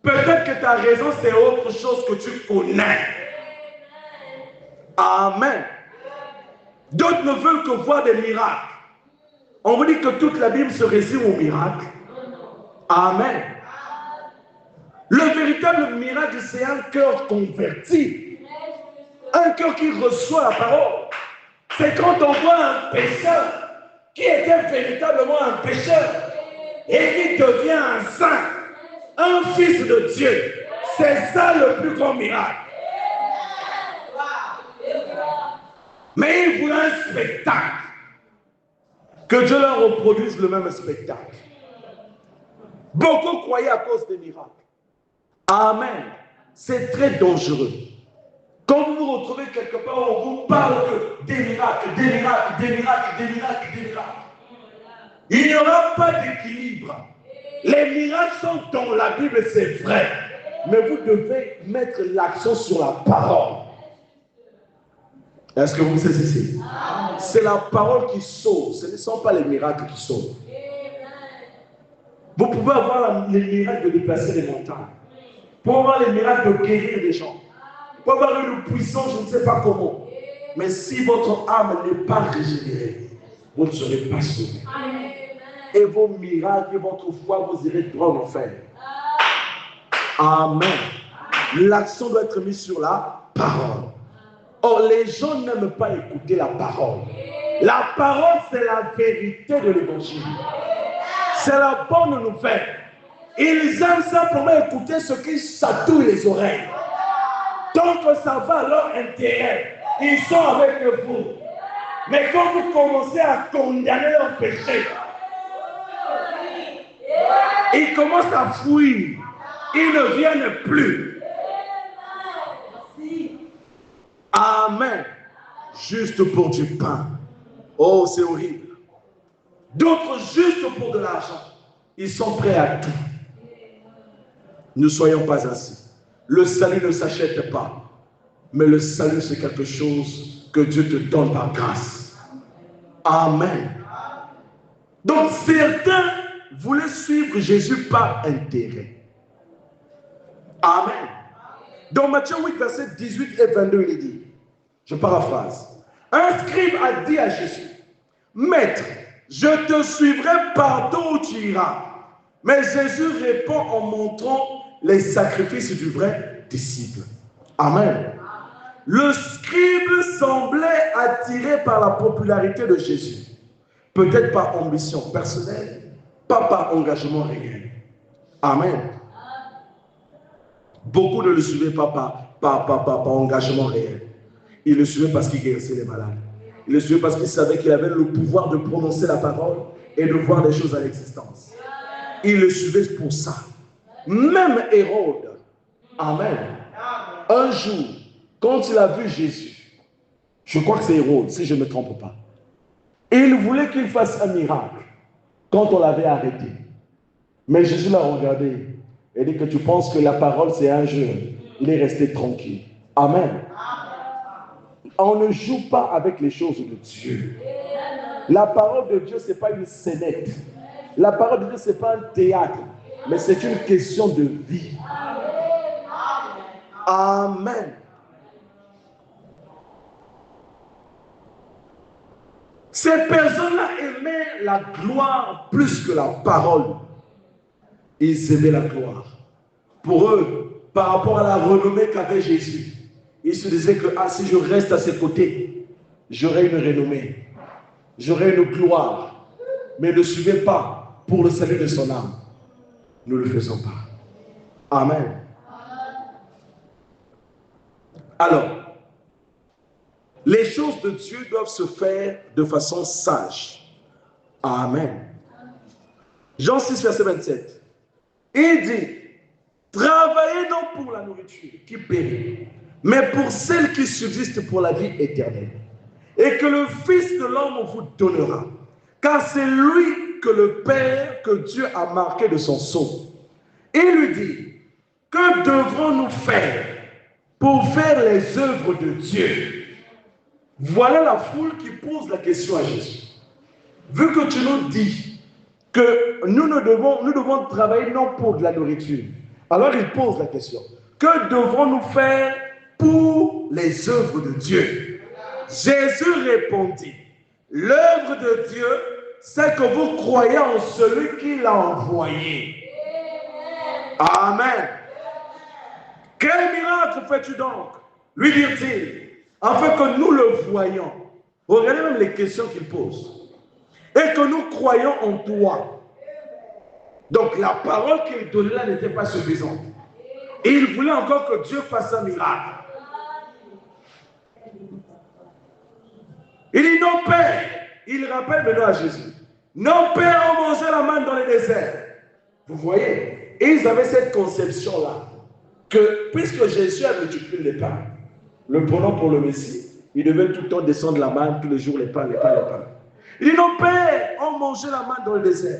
Peut-être que ta raison, c'est autre chose que tu connais. Amen. D'autres ne veulent que voir des miracles. On vous dit que toute la Bible se résume au miracle. Amen. Le véritable miracle, c'est un cœur converti. Un cœur qui reçoit la parole. C'est quand on voit un pécheur qui était véritablement un pécheur et qui devient un saint, un fils de Dieu. C'est ça le plus grand miracle. Mais il voulait un spectacle. Que Dieu leur reproduise le même spectacle. Beaucoup croyaient à cause des miracles. Amen. C'est très dangereux. Quand vous vous retrouvez quelque part, on vous parle des miracles, des miracles, des miracles, des miracles, des miracles. Il n'y aura pas d'équilibre. Les miracles sont dans la Bible, c'est vrai. Mais vous devez mettre l'accent sur la parole. Est-ce que vous saisissez? C'est la parole qui sauve. Ce ne sont pas les miracles qui sauvent. Vous pouvez avoir les miracles de déplacer les montagnes. Vous pouvez avoir les miracles de guérir les gens. Vous pouvez avoir une puissance, je ne sais pas comment. Mais si votre âme n'est pas régénérée, vous ne serez pas sauvé. Et vos miracles et votre foi, vous irez droit en enfer. Amen. L'accent doit être mis sur la parole. Or, les gens n'aiment pas écouter la parole. La parole, c'est la vérité de l'évangile. C'est la bonne nouvelle. Ils aiment simplement écouter ce qui chatouille les oreilles. Donc, ça va à leur intérêt. Ils sont avec vous. Mais quand vous commencez à condamner leur péché, ils commencent à fuir. Ils ne viennent plus. Amen. Juste pour du pain. Oh, c'est horrible. D'autres, juste pour de l'argent. Ils sont prêts à tout. Ne soyons pas ainsi. Le salut ne s'achète pas. Mais le salut, c'est quelque chose que Dieu te donne par grâce. Amen. Donc, certains voulaient suivre Jésus par intérêt. Amen. Dans Matthieu 8, verset 18 et 22, il dit, je paraphrase, un scribe a dit à Jésus, Maître, je te suivrai partout où tu iras. Mais Jésus répond en montrant les sacrifices du vrai disciple. Amen. Le scribe semblait attiré par la popularité de Jésus. Peut-être par ambition personnelle, pas par engagement réel. Amen. Beaucoup ne le suivaient pas par engagement réel. Ils le suivaient parce qu'il guérissait les malades. Ils le suivaient parce qu'ils savaient qu'il avait le pouvoir de prononcer la parole et de voir des choses à l'existence. Ils le suivaient pour ça. Même Hérode, amen, un jour, quand il a vu Jésus, je crois que c'est Hérode, si je ne me trompe pas, et il voulait qu'il fasse un miracle quand on l'avait arrêté. Mais Jésus l'a regardé et dit que tu penses que la parole c'est un jeu. Il est resté tranquille. Amen. On ne joue pas avec les choses de Dieu. La parole de Dieu, ce n'est pas une scénette. La parole de Dieu, ce n'est pas un théâtre, mais c'est une question de vie. Amen. Ces personnes-là aimaient la gloire plus que la parole. Ils aimaient la gloire. Pour eux, par rapport à la renommée qu'avait Jésus, ils se disaient que si je reste à ses côtés, j'aurai une renommée, j'aurai une gloire. Mais ne suivez pas pour le salut de son âme. Nous ne le faisons pas. Amen. Alors, les choses de Dieu doivent se faire de façon sage. Amen. Jean 6, verset 27. Il dit, travaillez non pour la nourriture qui périt, mais pour celle qui subsiste pour la vie éternelle. Et que le Fils de l'homme vous donnera. Car c'est lui que le Père, que Dieu a marqué de son sceau. Il lui dit, que devrons-nous faire pour faire les œuvres de Dieu? Voilà la foule qui pose la question à Jésus. Vu que tu nous dis que nous devons travailler non pour de la nourriture, alors il pose la question. Que devrons-nous faire pour les œuvres de Dieu? Jésus répondit, l'œuvre de Dieu, c'est que vous croyez en celui qui l'a envoyé. Amen. Quel miracle fais-tu donc? Lui dirent-ils, afin que nous le voyions. Regardez même les questions qu'il pose. Et que nous croyons en toi. Donc la parole qu'il donnait là n'était pas suffisante. Et il voulait encore que Dieu fasse un miracle. Il dit, nos pères, il rappelle maintenant à Jésus, nos pères ont mangé la manne dans le désert. Vous voyez, et ils avaient cette conception-là, que puisque Jésus a multiplié les pains, le prenant pour le Messie, il devait tout le temps descendre la manne, tous les jours les pains, les pains, les pains. Il dit, nos pères ont mangé la manne dans le désert,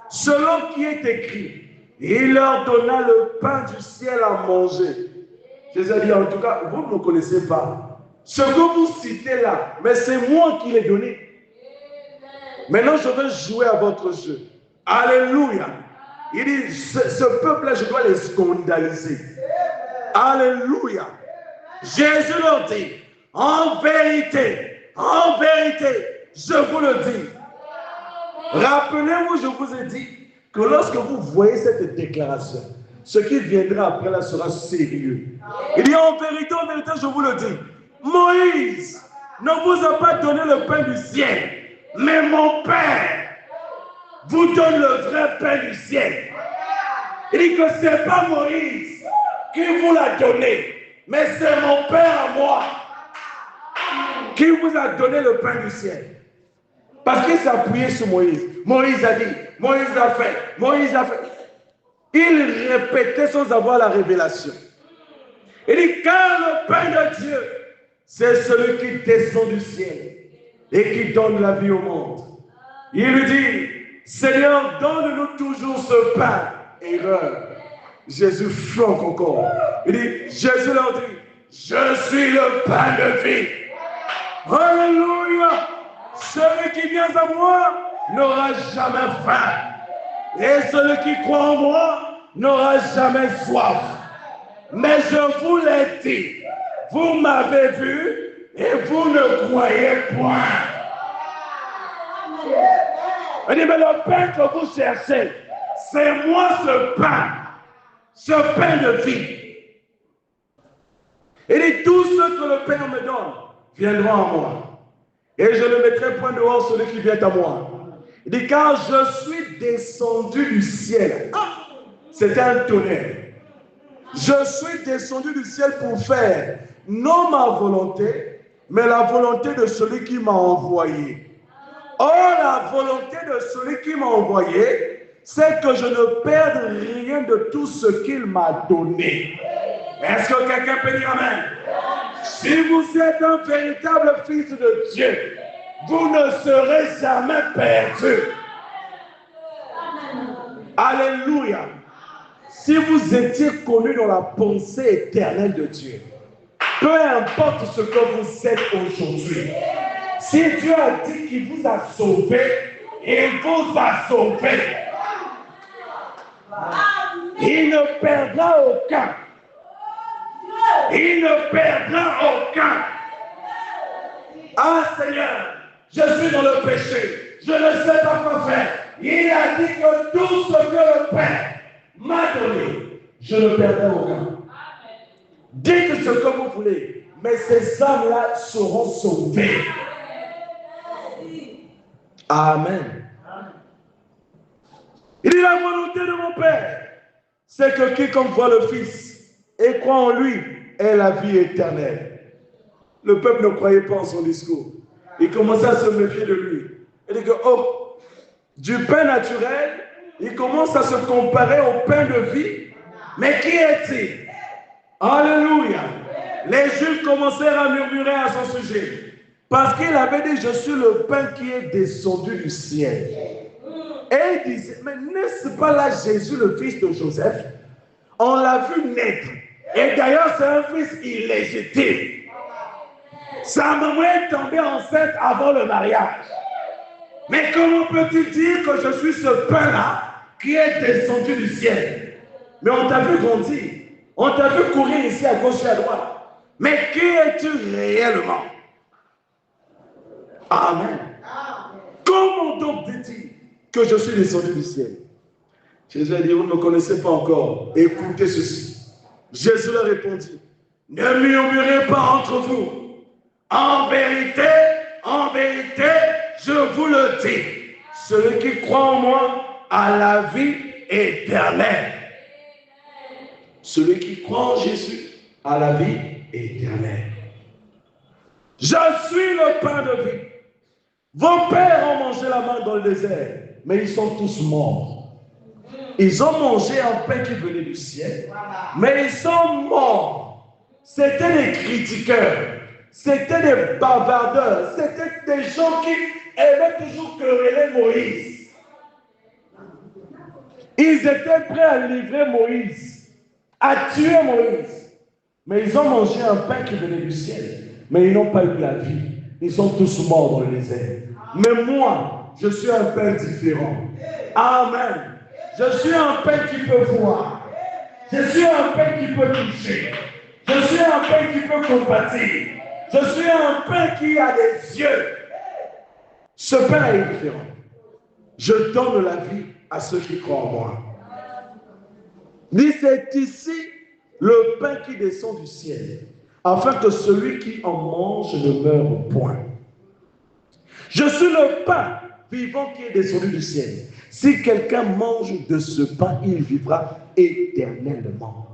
selon qui est écrit, il leur donna le pain du ciel à manger. Jésus a dit, en tout cas, vous ne me connaissez pas. Ce que vous citez là, mais c'est moi qui l'ai donné. Maintenant, je veux jouer à votre jeu. Alléluia. Il dit, ce peuple-là, je dois les scandaliser. Alléluia. Jésus leur dit, en vérité, je vous le dis. Rappelez-vous, je vous ai dit que lorsque vous voyez cette déclaration, ce qui viendra après là sera sérieux. Il dit, en vérité, je vous le dis. Moïse ne vous a pas donné le pain du ciel, mais mon Père vous donne le vrai pain du ciel. Il dit que ce n'est pas Moïse qui vous l'a donné, mais c'est mon Père à moi qui vous a donné le pain du ciel. Parce qu'il s'appuyait sur Moïse. Moïse a dit, Moïse l'a fait, Moïse l'a fait. Il répétait sans avoir la révélation. Il dit, car le pain de Dieu, c'est celui qui descend du ciel et qui donne la vie au monde. Il lui dit, Seigneur, donne-nous toujours ce pain. Erreur. Jésus flanque encore. Il dit, Jésus leur dit, je suis le pain de vie. Alléluia. Celui qui vient à moi n'aura jamais faim. Et celui qui croit en moi n'aura jamais soif. Mais je vous l'ai dit, vous m'avez vu et vous ne croyez point. Il dit, mais le pain que vous cherchez, c'est moi ce pain de vie. Il dit, tout ce que le Père viendront à moi. Et je ne mettrai point dehors celui qui vient à moi. Il dit, car je suis descendu du ciel. Ah, c'était un tonnerre. Je suis descendu du ciel pour faire non ma volonté, mais la volonté de celui qui m'a envoyé. Or, la volonté de celui qui m'a envoyé, c'est que je ne perde rien de tout ce qu'il m'a donné. Est-ce que quelqu'un peut dire amen? Si vous êtes un véritable fils de Dieu, vous ne serez jamais perdu. Alléluia. Si vous étiez connu dans la pensée éternelle de Dieu, peu importe ce que vous êtes aujourd'hui, si Dieu a dit qu'il vous a sauvé, il vous a sauvé. Il ne perdra aucun. Il ne perdra aucun. Ah Seigneur, je suis dans le péché, je ne sais pas quoi faire. Il a dit que tout ce que le Père m'a donné, je ne perdrai aucun. Dites ce que vous voulez, mais ces âmes-là seront sauvées. Amen. Il dit la volonté de mon Père, c'est que quiconque voit le Fils et croit en lui ait la vie éternelle. Le peuple ne croyait pas en son discours. Il commençait à se méfier de lui. Il dit que, oh, du pain naturel, il commence à se comparer au pain de vie. Mais qui est-il? Alléluia. Les Juifs commencèrent à murmurer à son sujet. Parce qu'il avait dit, je suis le pain qui est descendu du ciel. Et il disait, mais n'est-ce pas là Jésus, le fils de Joseph? On l'a vu naître. Et d'ailleurs, c'est un fils illégitime. Sa maman est tombée enceinte avant le mariage. Mais comment peut-il dire que je suis ce pain-là qui est descendu du ciel? Mais on t'a vu grandir. On t'a vu courir ici à gauche et à droite. Mais qui es-tu réellement? Amen. Comment donc dit-il que je suis descendu du ciel? Jésus a dit, vous ne me connaissez pas encore. Écoutez ceci. Jésus leur répondit, ne murmurez pas entre vous. En vérité, je vous le dis, celui qui croit en moi a la vie éternelle. Celui qui croit en Jésus a la vie éternelle. Je suis le pain de vie. Vos pères ont mangé la manne dans le désert, mais ils sont tous morts. Ils ont mangé un pain qui venait du ciel, mais ils sont morts. C'était des critiqueurs. C'était des bavardeurs, c'était des gens qui aimaient toujours quereller Moïse. Ils étaient prêts à livrer Moïse, à tuer Moïse. Mais ils ont mangé un pain qui venait du ciel, mais ils n'ont pas eu la vie. Ils sont tous morts dans le désert. Mais moi, je suis un pain différent. Amen. Je suis un pain qui peut voir. Je suis un pain qui peut toucher. Je suis un pain qui peut compatir. Je suis un pain qui a des yeux. Ce pain est différent. Je donne la vie à ceux qui croient en moi. Dit, c'est ici le pain qui descend du ciel, afin que celui qui en mange ne meure point. Je suis le pain vivant qui est descendu du ciel. Si quelqu'un mange de ce pain, il vivra éternellement.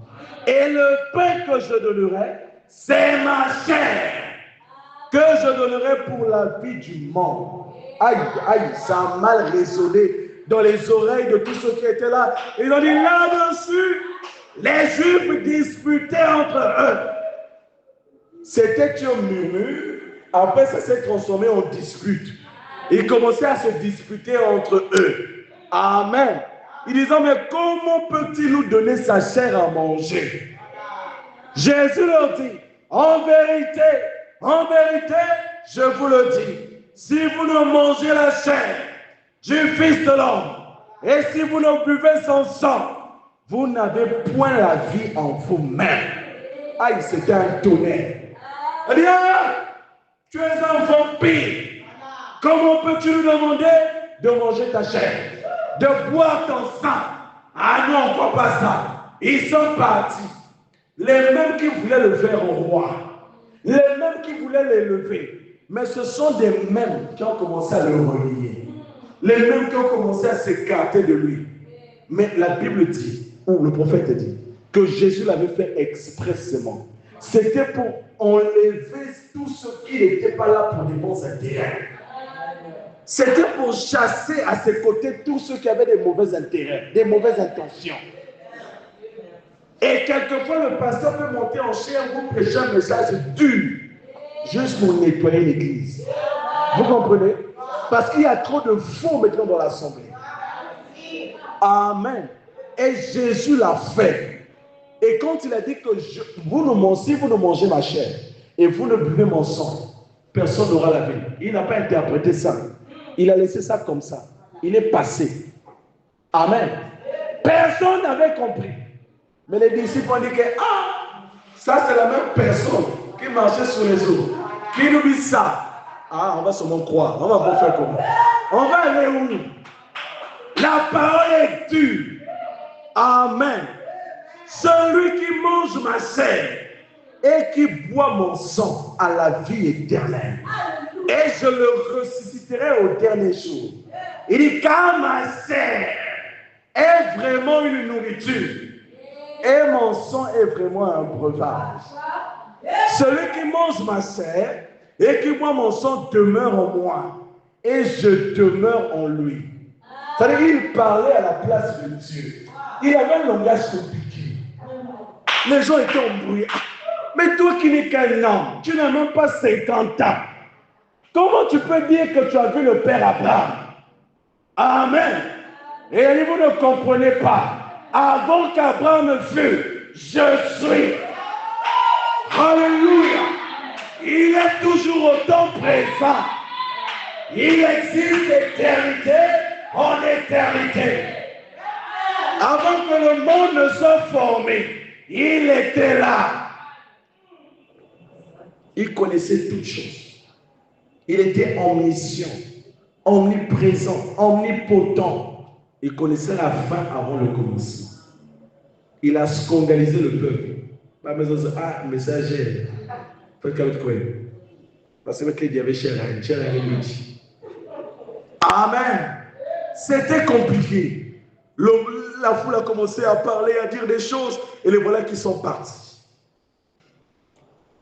Et le pain que je donnerai, c'est ma chair que je donnerai pour la vie du monde. Aïe, aïe, ça a mal résonné dans les oreilles de tous ceux qui étaient là. Ils ont dit là-dessus, les Juifs disputaient entre eux. C'était un murmure, après ça s'est transformé en dispute. Ils commençaient à se disputer entre eux. Amen. Ils disaient, mais comment peut-il nous donner sa chair à manger? Jésus leur dit, en vérité, je vous le dis, si vous ne mangez la chair du Fils de l'homme, et si vous ne buvez son sang, vous n'avez point la vie en vous-même. Aïe, c'était un tonnerre. Elle dit, ah, tu es un vampire. Comment peux-tu nous demander de manger ta chair, de boire ton sang? Ah non, on ne voit pas ça. Ils sont partis. Les mêmes qui voulaient le faire au roi. Les mêmes qui voulaient l'élever. Mais ce sont des mêmes qui ont commencé à le renier. Les mêmes qui ont commencé à s'écarter de lui. Mais la Bible dit, ou le prophète dit, que Jésus l'avait fait expressément. C'était pour enlever tous ceux qui n'étaient pas là pour des bons intérêts. C'était pour chasser à ses côtés tous ceux qui avaient des mauvais intérêts, des mauvaises intentions. Et quelquefois, le pasteur peut monter en chair, vous prêcher un message dur, juste pour nettoyer l'église. Vous comprenez? Parce qu'il y a trop de faux maintenant dans l'assemblée. Amen. Et Jésus l'a fait. Et quand il a dit que si vous ne mangez ma chair et vous ne buvez mon sang, personne n'aura la vie. Il n'a pas interprété ça. Il a laissé ça comme ça. Il est passé. Amen. Personne n'avait compris. Mais les disciples ont dit que ça c'est la même personne qui marchait sur les eaux. Qui nous dit ça? On va seulement croire. On va pas faire comment? On va aller où? La parole est dure. Amen. Celui qui mange ma chair et qui boit mon sang a la vie éternelle. Et je le ressusciterai au dernier jour. Il dit, car ma chair est vraiment une nourriture et mon sang est vraiment un breuvage. Celui qui mange ma chair et qui boit mon sang demeure en moi et je demeure en lui. C'est-à-dire qu'il parlait à la place de Dieu. Il avait un langage compliqué. Les gens étaient embrouillés. Mais toi qui n'es qu'un homme, tu n'as même pas 50 ans. Comment tu peux dire que tu as vu le Père Abraham? Amen. Et vous ne comprenez pas. Avant qu'Abraham fût, je suis. Alléluia. Il est toujours autant présent. Il existe d'éternité en éternité. Avant que le monde ne soit formé, il était là. Il connaissait toutes choses. Il était omniscient, omniprésent, omnipotent. Il connaissait la fin avant le commencement. Il a scandalisé le peuple. Pas besoin de messager. Faites quelque chose. Parce que il y avait cher lui. Amen. C'était compliqué. La foule a commencé à parler, à dire des choses, et les voilà qui sont partis.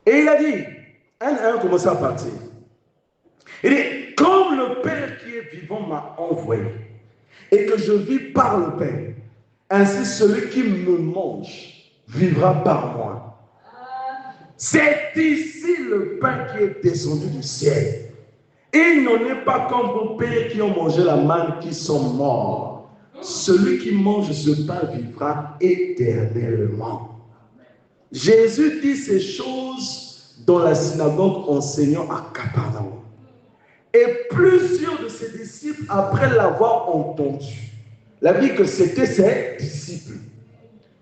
Et il a dit, un a commencé à partir. Il dit, comme le Père qui est vivant m'a envoyé, et que je vis par le Père, ainsi celui qui me mange vivra par moi. C'est ici le pain qui est descendu du ciel. Il n'en est pas comme vos pères qui ont mangé la manne qui sont morts. Celui qui mange ce pain vivra éternellement. Jésus dit ces choses dans la synagogue enseignant à Capernaum. Et plusieurs de ses disciples, après l'avoir entendu, la Bible dit que c'était ses disciples.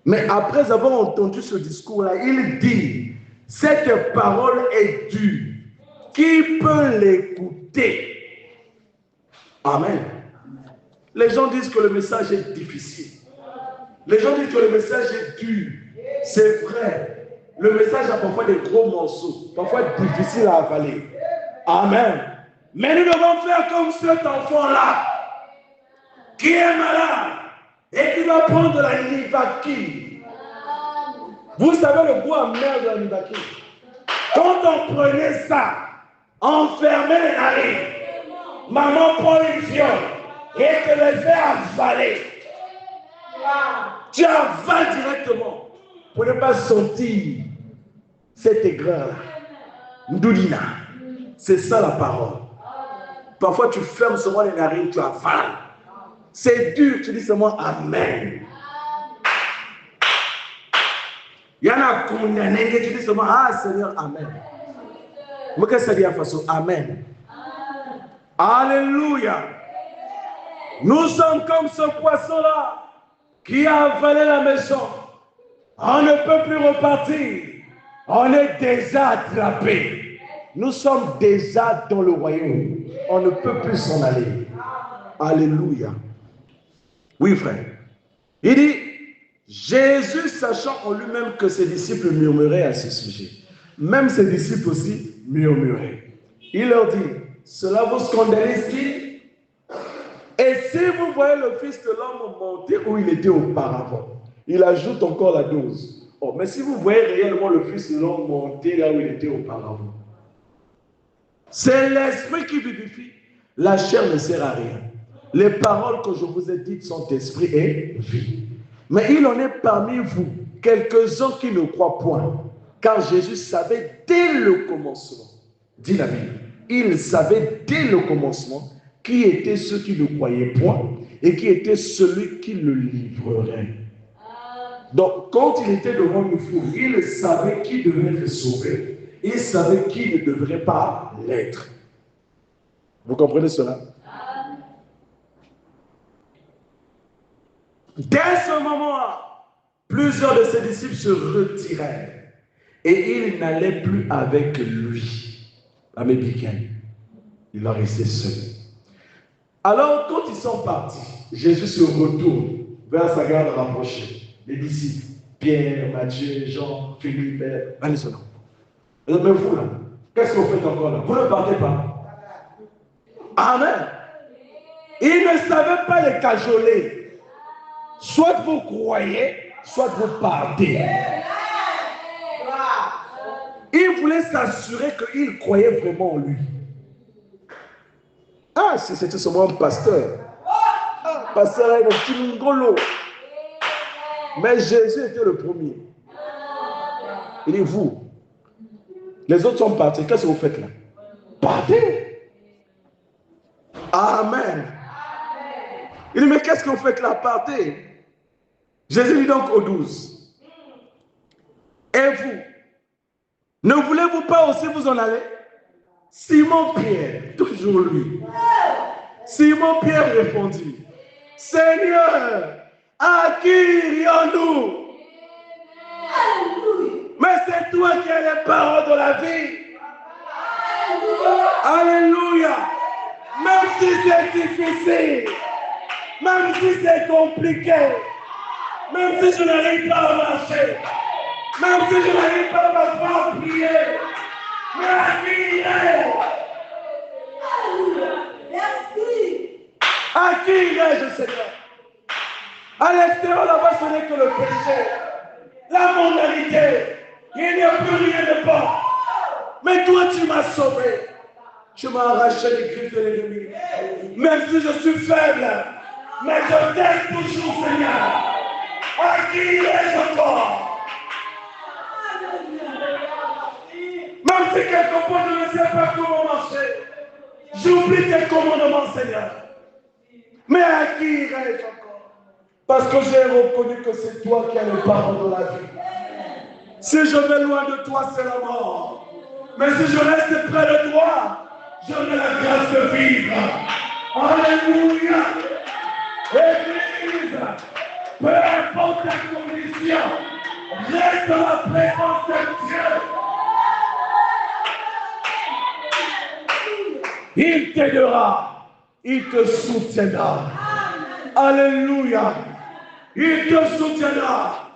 Mais après avoir entendu ce discours-là, il dit, cette parole est dure. Qui peut l'écouter? Amen. Les gens disent que le message est difficile. Les gens disent que le message est dur. C'est vrai. Le message a parfois des gros morceaux, parfois difficile à avaler. Amen. Mais nous devons faire comme cet enfant-là, qui est malade et qui va prendre de la nivaki. Vous savez le goût amer de la nivaki. Quand on prenait ça, on fermait les narines. Maman prend une fiole et te les fait avaler. Tu avales directement pour ne pas sentir cette aigreur-là. Ndoulina. C'est ça la parole. Parfois tu fermes seulement les narines, tu avales. C'est dur, tu dis seulement Amen. Il y en a condamné, tu dis seulement Seigneur, Amen. Mais qu'est-ce que ça dit à façon? Amen. Alléluia. Nous sommes comme ce poisson-là qui a avalé la maison. On ne peut plus repartir. On est déjà attrapé. Nous sommes déjà dans le royaume. On ne peut plus s'en aller. Alléluia. Oui, frère. Il dit, Jésus, sachant en lui-même que ses disciples murmuraient à ce sujet, Même ses disciples aussi murmuraient. Il leur dit, cela vous scandalise-t-il? Et si vous voyez le Fils de l'homme monter où il était auparavant, il ajoute encore la dose. Oh, mais si vous voyez réellement le Fils de l'homme monter là où il était auparavant, c'est l'esprit qui vivifie. La chair ne sert à rien. Les paroles que je vous ai dites sont esprit et vie. Mais il en est parmi vous quelques-uns qui ne croient point. Car Jésus savait dès le commencement, dit la Bible, il savait dès le commencement qui étaient ceux qui ne croyaient point et qui était celui qui le livrerait. Donc, quand il était devant une foule, il savait qui devait être sauvé. Il savait qui ne devrait pas l'être. Vous comprenez cela? Dès ce moment-là, plusieurs de ses disciples se retirèrent et ils n'allaient plus avec lui. Américain, il a resté seul. Alors, quand ils sont partis, Jésus se retourne vers sa garde rapprochée. Les disciples, Pierre, Matthieu, Jean, Philippe, allez cela. Mais vous là, qu'est-ce que vous faites encore là? Vous ne partez pas. Amen. Ils ne savaient pas les cajoler. Soit vous croyez, soit vous partez. Il voulait s'assurer qu'il croyait vraiment en lui. Ah, si c'était seulement un pasteur. Pasteur est un petit ngolo. Mais Jésus était le premier. Il dit, vous, les autres sont partis. Qu'est-ce que vous faites là? Partez. Amen. Il dit, mais qu'est-ce que vous faites là? Partez. Jésus dit donc aux 12. Et vous, ne voulez-vous pas aussi vous en aller? Simon-Pierre, toujours lui. Simon-Pierre répondit, Seigneur, à qui irions-nous? Mais c'est toi qui as les paroles de la vie. Alléluia. Même si c'est difficile, même si c'est compliqué, même si je n'arrive pas à marcher, même si je n'arrive pas à m'asseoir prier, mais à qui irai-je? À qui irai-je, Seigneur? À l'extérieur, là-bas, ce n'est que le péché, la mondanité. Il n'y a plus rien de bon. Mais toi, tu m'as sauvé. Tu m'as arraché les griffes de l'ennemi. Même si je suis faible, mais je t'aime toujours, Seigneur. À qui irai-je encore? Même si quelquefois je ne sais pas comment marcher, j'oublie tes commandements, Seigneur. Mais à qui irai-je encore? Parce que j'ai reconnu que c'est toi qui as le pardon de la vie. Si je vais loin de toi, c'est la mort. Mais si je reste près de toi, j'aurai la grâce de vivre. Alléluia. Église, peu importe ta condition, reste dans la présence de Dieu. Il t'aidera, il te soutiendra. Alléluia. Il te soutiendra.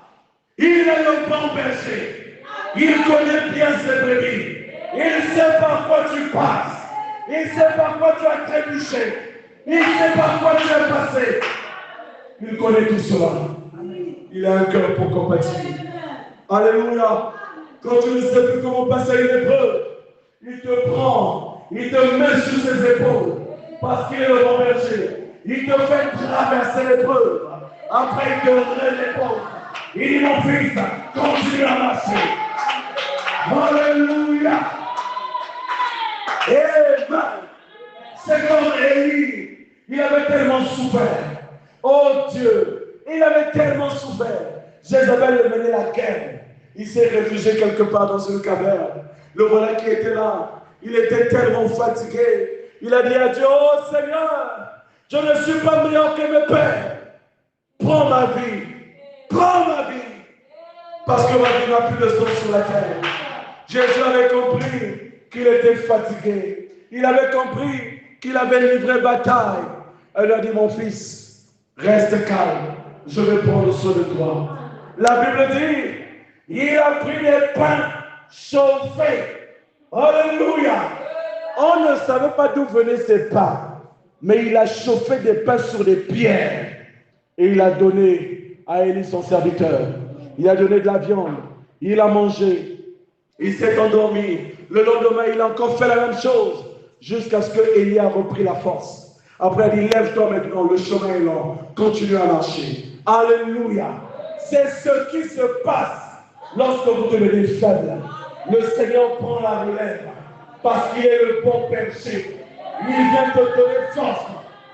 Il est le bon berger. Il connaît bien ses brebis. Il sait par quoi tu passes. Il sait par quoi tu as trébuché. Il sait par quoi tu es passé. Il connaît tout cela. Il a un cœur pour compatir. Alléluia. Quand tu ne sais plus comment passer une épreuve, il te prend, il te met sur ses épaules. Parce qu'il est le bon berger. Il te fait traverser l'épreuve. Après, il te relève l'épaule. Il dit, mon fils, continue à marcher. Alléluia. Amen. C'est comme Élie. Il avait tellement souffert. Oh Dieu, il avait tellement souffert. Jézabel lui menait la guerre. Il s'est réfugié quelque part dans une caverne. Le voilà qui était là. Il était tellement fatigué. Il a dit à Dieu, oh Seigneur, je ne suis pas meilleur que mes pères. Prends ma vie. Prends ma vie. Parce que ma vie n'a plus de sens sur la terre. Jésus avait compris qu'il était fatigué. Il avait compris qu'il avait livré bataille. Elle a dit, mon fils, reste calme. Je vais prendre soin de toi. La Bible dit, il a pris les pains chauffé. Alléluia. On ne savait pas d'où venaient ces pains, mais il a chauffé des pains sur des pierres et il a donné à Élie son serviteur. Il a donné de la viande, il a mangé, il s'est endormi. Le lendemain, il a encore fait la même chose jusqu'à ce que Élie a repris la force. Après, il dit, lève-toi maintenant, le chemin est long, continue à marcher. Alléluia. C'est ce qui se passe lorsque vous devenez faible. Le Seigneur prend la relève parce qu'il est le bon berger. Il vient te donner force,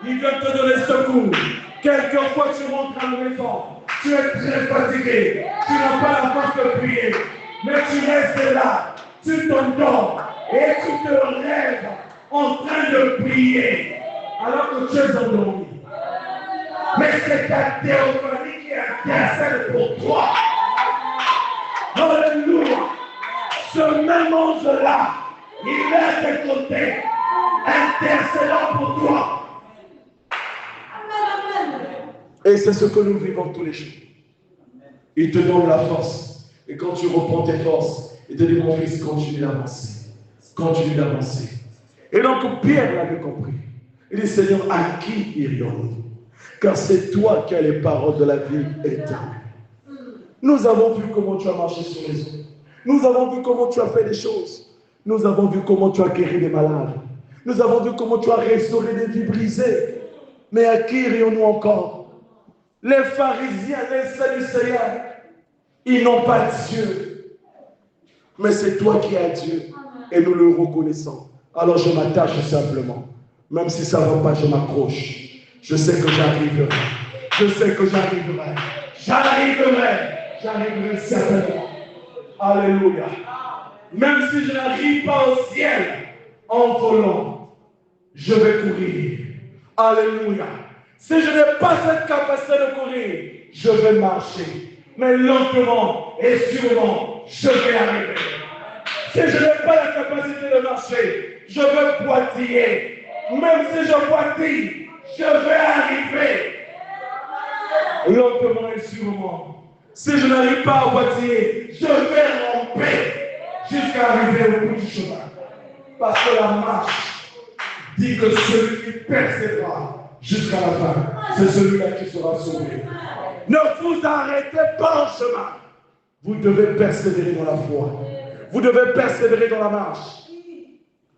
il vient te donner secours. Quelquefois, tu montres à maison, tu es très fatigué, tu n'as pas la force de prier, mais tu restes là, tu t'endors et tu te lèves en train de prier alors que tu es endormi. Mais c'est ta théophanie qui intercède pour toi. Alléluia. Ce même ange-là, il est à tes côtés, intercédant pour toi. Et c'est ce que nous vivons tous les jours. Il te donne la force. Et quand tu reprends tes forces, il te dit, mon fils, continue d'avancer. Continue d'avancer. Et donc Pierre l'avait compris. Il dit, Seigneur, à qui irions-nous? Car c'est toi qui as les paroles de la vie éternelle. Nous avons vu comment tu as marché sur les eaux. Nous avons vu comment tu as fait des choses. Nous avons vu comment tu as guéri des malades. Nous avons vu comment tu as restauré des vies brisées. Mais à qui irions-nous encore? Les pharisiens, les sadducéens, ils n'ont pas Dieu. Mais c'est toi qui as Dieu. Et nous le reconnaissons. Alors je m'attache simplement. Même si ça ne va pas, je m'accroche. Je sais que j'arriverai. Je sais que j'arriverai. J'arriverai certainement. Alléluia. Même si je n'arrive pas au ciel en volant, je vais courir. Alléluia. Si je n'ai pas cette capacité de courir, je vais marcher. Mais lentement et sûrement, je vais arriver. Si je n'ai pas la capacité de marcher, je vais boitiller. Même si je boitille, je vais arriver. Lentement et sûrement. Si je n'arrive pas à boitiller, je vais ramper jusqu'à arriver au bout du chemin. Parce que la marche dit que celui qui persévère jusqu'à la fin, c'est celui-là qui sera sauvé. Ne vous arrêtez pas en chemin. Vous devez persévérer dans la foi. Vous devez persévérer dans la marche.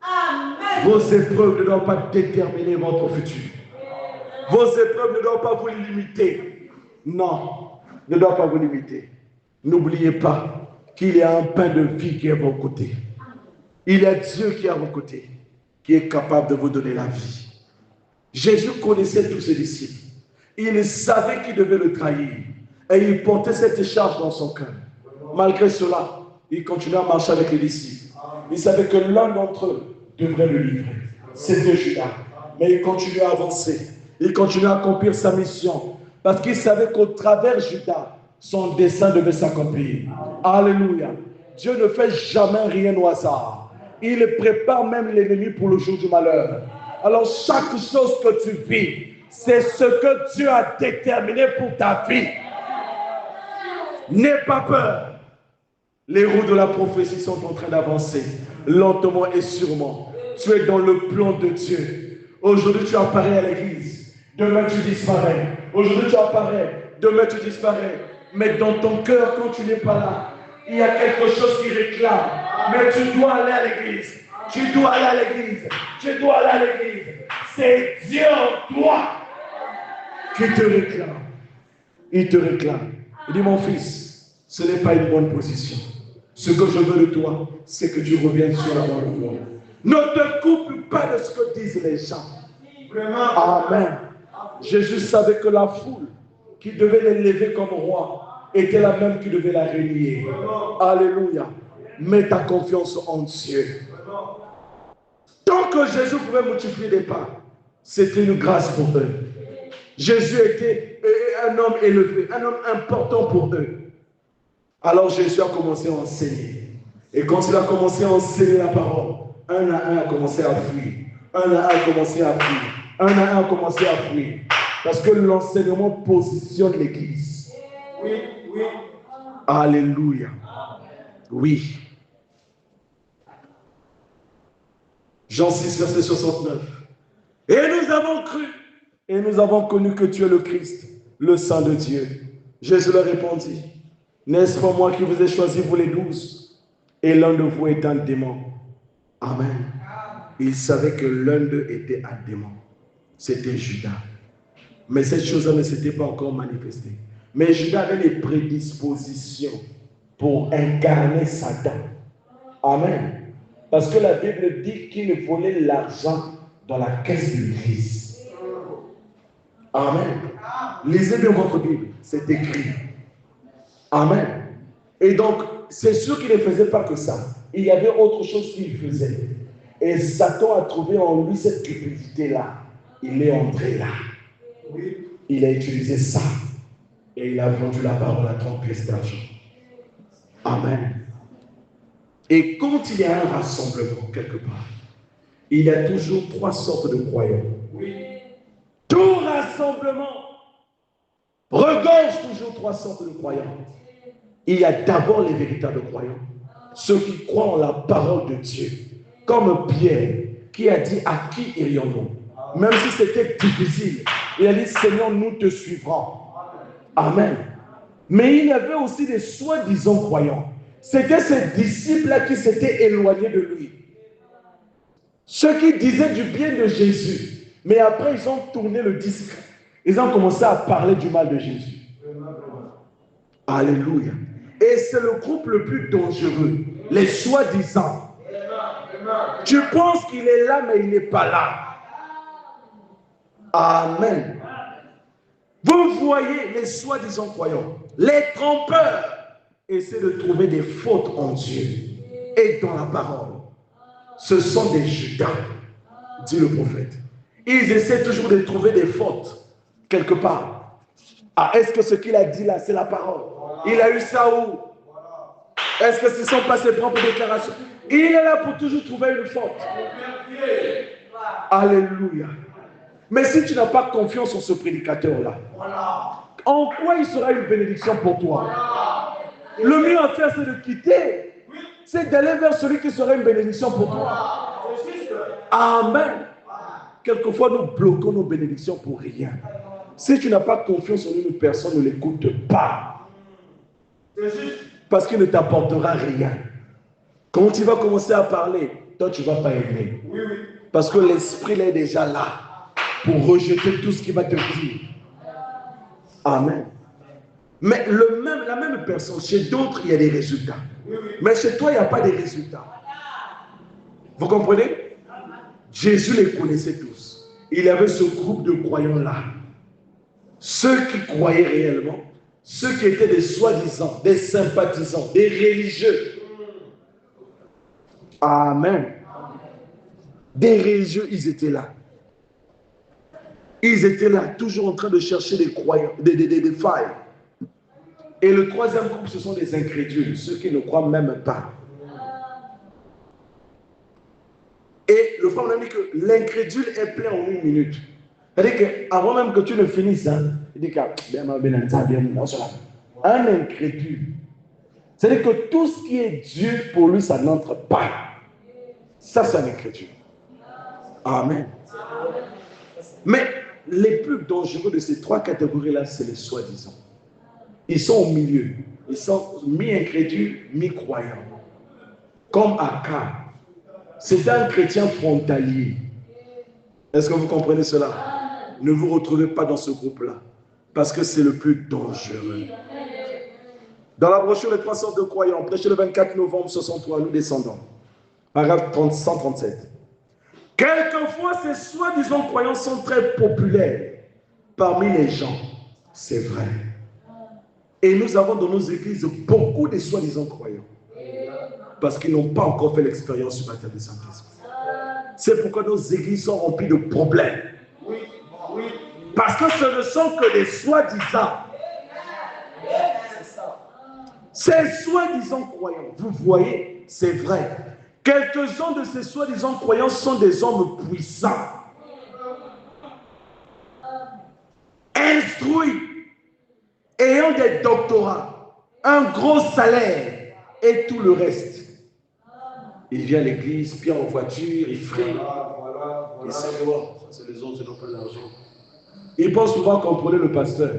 Amen. Vos épreuves ne doivent pas déterminer votre futur. Vos épreuves ne doivent pas vous limiter. Non, ne doivent pas vous limiter. N'oubliez pas qu'il y a un pain de vie qui est à vos côtés. Il y a Dieu qui est à vos côtés, qui est capable de vous donner la vie. Jésus connaissait tous ses disciples. Il savait qu'il devait le trahir. Et il portait cette charge dans son cœur. Malgré cela, il continuait à marcher avec les disciples. Il savait que l'un d'entre eux devrait le livrer. C'était Judas. Mais il continuait à avancer. Il continuait à accomplir sa mission. Parce qu'il savait qu'au travers Judas, son dessein devait s'accomplir. Alléluia. Dieu ne fait jamais rien au hasard. Il prépare même l'ennemi pour le jour du malheur. Alors chaque chose que tu vis, c'est ce que Dieu a déterminé pour ta vie. N'aie pas peur. Les roues de la prophétie sont en train d'avancer, lentement et sûrement. Tu es dans le plan de Dieu. Aujourd'hui, tu apparais à l'église. Demain, tu disparais. Aujourd'hui, tu apparais. Demain, tu disparais. Mais dans ton cœur, quand tu n'es pas là, il y a quelque chose qui réclame. Mais tu dois aller à l'église. Tu dois aller à l'église. Tu dois aller à l'église. C'est Dieu en toi qui te réclame. Il te réclame. Il dit, mon fils, ce n'est pas une bonne position. Ce que je veux de toi, c'est que tu reviennes sur la bonne voie. Ne te coupe pas de ce que disent les gens. Vraiment. Amen. Jésus savait que la foule qui devait l'élever comme roi était la même qui devait la régner. Alléluia. Mets ta confiance en Dieu. Tant que Jésus pouvait multiplier des pains, c'était une grâce pour eux. Jésus était un homme élevé, un homme important pour eux. Alors Jésus a commencé à enseigner. Et quand il a commencé à enseigner la parole, un à un a commencé à fuir. Un à un a commencé à fuir. Un à un a commencé à fuir. Parce que l'enseignement positionne l'Église. Oui, oui. Alléluia. Oui. Jean 6, verset 69. Et nous avons cru, et nous avons connu que tu es le Christ, le Saint de Dieu. Jésus leur répondit, n'est-ce pas moi qui vous ai choisi, vous les 12, et l'un de vous est un démon. Amen. Il savait que l'un d'eux était un démon. C'était Judas. Mais cette chose-là ne s'était pas encore manifestée. Mais Judas avait les prédispositions pour incarner Satan. Amen. Parce que la Bible dit qu'il volait l'argent dans la caisse de l'Église. Amen. Lisez bien votre Bible, c'est écrit. Amen. Et donc, c'est sûr qu'il ne faisait pas que ça. Il y avait autre chose qu'il faisait. Et Satan a trouvé en lui cette cupidité-là. Il est entré là. Il a utilisé ça. Et il a vendu la parole à 30 pièces d'argent. Amen. Et quand il y a un rassemblement quelque part, il y a toujours 3 sortes de croyants. Tout rassemblement regorge toujours 3 sortes de croyants. Il y a d'abord les véritables croyants, ceux qui croient en la parole de Dieu, comme Pierre qui a dit à qui irions-nous, même si c'était difficile. Il a dit Seigneur, nous te suivrons. Amen. Mais il y avait aussi des soi-disant croyants. C'était ces disciples-là qui s'étaient éloignés de lui. Ceux qui disaient du bien de Jésus, mais après ils ont tourné le disque. Ils ont commencé à parler du mal de Jésus. Alléluia. Et c'est le groupe le plus dangereux, les soi-disant. Tu penses qu'il est là, mais il n'est pas là. Amen. Vous voyez les soi-disant croyants, les trompeurs essaient de trouver des fautes en Dieu et dans la parole. Ce sont des Judas, dit le prophète. Ils essaient toujours de trouver des fautes quelque part. Ah, est-ce que ce qu'il a dit là, c'est la parole? Il a eu ça où? Est-ce que ce ne sont pas ses propres déclarations? Il est là pour toujours trouver une faute. Alléluia. Mais si tu n'as pas confiance en ce prédicateur-là, en quoi il sera une bénédiction pour toi? Le mieux à faire, c'est de quitter. C'est d'aller vers celui qui sera une bénédiction pour toi. Amen. Quelquefois, nous bloquons nos bénédictions pour rien. Si tu n'as pas confiance en une personne, ne l'écoute pas. Parce qu'il ne t'apportera rien. Quand tu vas commencer à parler, toi, tu ne vas pas aimer. Parce que l'esprit est déjà là pour rejeter tout ce qui va te dire. Amen. Mais la même personne, chez d'autres, il y a des résultats. Mais chez toi, il n'y a pas de résultats. Vous comprenez? Jésus les connaissait tous. Il y avait ce groupe de croyants-là. Ceux qui croyaient réellement, ceux qui étaient des soi-disant, des sympathisants, des religieux. Amen. Des religieux, ils étaient là. Ils étaient là, toujours en train de chercher des croyants, des failles. Et le troisième groupe, ce sont des incrédules, ceux qui ne croient même pas. Et le frère m'a dit que l'incrédule est plein en 1 minute. C'est-à-dire qu'avant même que tu ne finisses, hein, il dit qu'un incrédule. C'est-à-dire que tout ce qui est Dieu, pour lui, ça n'entre pas. Ça, c'est un incrédule. Amen. Mais les plus dangereux de ces 3 catégories-là, c'est les soi-disant. Ils sont au milieu. Ils sont mi-incrédules, mi-croyants. Comme Akab. C'est un chrétien frontalier. Est-ce que vous comprenez cela? Ne vous retrouvez pas dans ce groupe-là. Parce que c'est le plus dangereux. Dans la brochure Les 3 sortes de croyants, prêché le 24 novembre 63, nous descendons. Paragraphe 137. Quelquefois, ces soi-disant croyants sont très populaires parmi les gens. C'est vrai. Et nous avons dans nos églises beaucoup de soi-disant croyants. Parce qu'ils n'ont pas encore fait l'expérience du baptême du Saint-Esprit. C'est pourquoi nos églises sont remplies de problèmes. Parce que ce ne sont que des soi-disant. Ces soi-disant croyants, vous voyez, c'est vrai. Quelques-uns de ces soi-disant croyants sont des hommes puissants, instruits, ayant des doctorats, un gros salaire et tout le reste. Il vient à l'église, bien en voiture, il frise. Voilà. Il sait dehors. Ça, c'est les autres, ils n'ont pas d'argent. Il pense pouvoir contrôler le pasteur.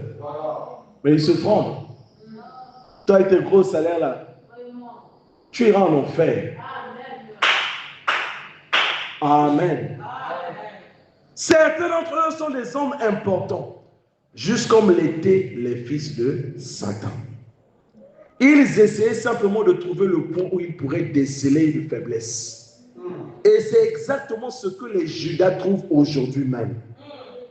Mais il se trompe. Tu as tes gros salaires là. Tu iras en enfer. Amen. Certains d'entre eux sont des hommes importants, juste comme l'étaient les fils de Satan. Ils essayaient simplement de trouver le point où ils pourraient déceler une faiblesse. Et c'est exactement ce que les Judas trouvent aujourd'hui même.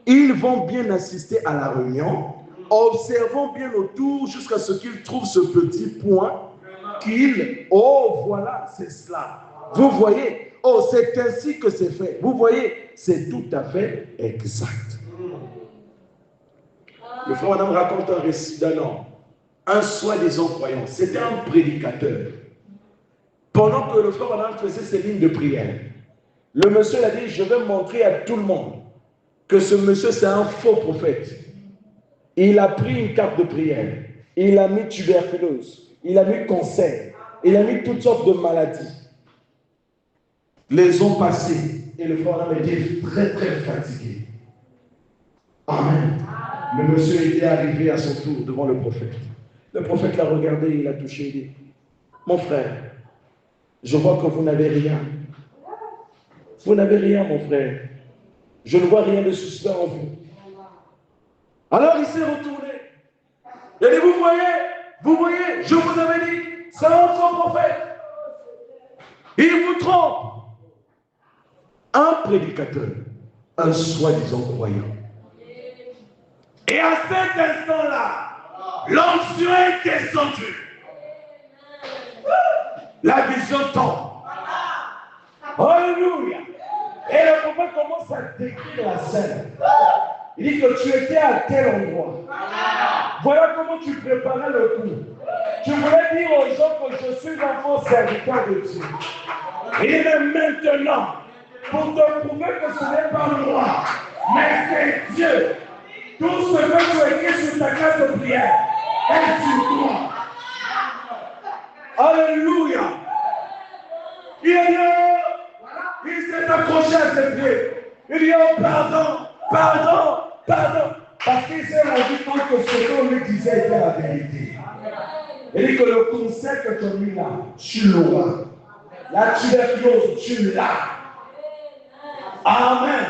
Ils vont bien assister à la réunion, observant bien autour jusqu'à ce qu'ils trouvent ce petit point qu'ils... Oh, voilà, c'est cela. Vous voyez? Oh, c'est ainsi que c'est fait. Vous voyez? C'est tout à fait exact. Le frère Madame raconte un récit d'un homme, un soi-disant croyant. C'était un prédicateur. Pendant que le frère Madame faisait ses lignes de prière, le monsieur a dit, je vais montrer à tout le monde que ce monsieur c'est un faux prophète. Il a pris une carte de prière, il a mis tuberculose, il a mis cancer, il a mis toutes sortes de maladies. Les ont passés et le frère Madame était très très fatigué. Amen. Le monsieur était arrivé à son tour devant le prophète. Le prophète l'a regardé, il l'a touché, il dit, mon frère, je vois que vous n'avez rien. Vous n'avez rien, mon frère. Je ne vois rien de suspect en vous. Alors il s'est retourné. Il a dit, vous voyez, je vous avais dit, c'est un faux prophète. Il vous trompe. Un prédicateur, un soi-disant croyant. Et à cet instant-là, l'onction est descendue. La vision tombe. Alléluia. Et le prophète commence à décrire la scène. Il dit que tu étais à tel endroit. Voilà comment tu préparais le coup. Tu voulais dire aux gens que je suis l'enfant serviteur de Dieu. Il est maintenant, pour te prouver que ce n'est pas moi, mais c'est Dieu. Tout ce que tu as écrit sur ta carte de prière est sur toi. Alléluia. Il s'est accroché à ses pieds. Il dit, oh, pardon. Parce qu'il s'est rendu compte que ce qu'on lui disait était la vérité. Il dit que le conseil que tu as mis là, tu l'auras. La tuberculose, tu l'as. Amen.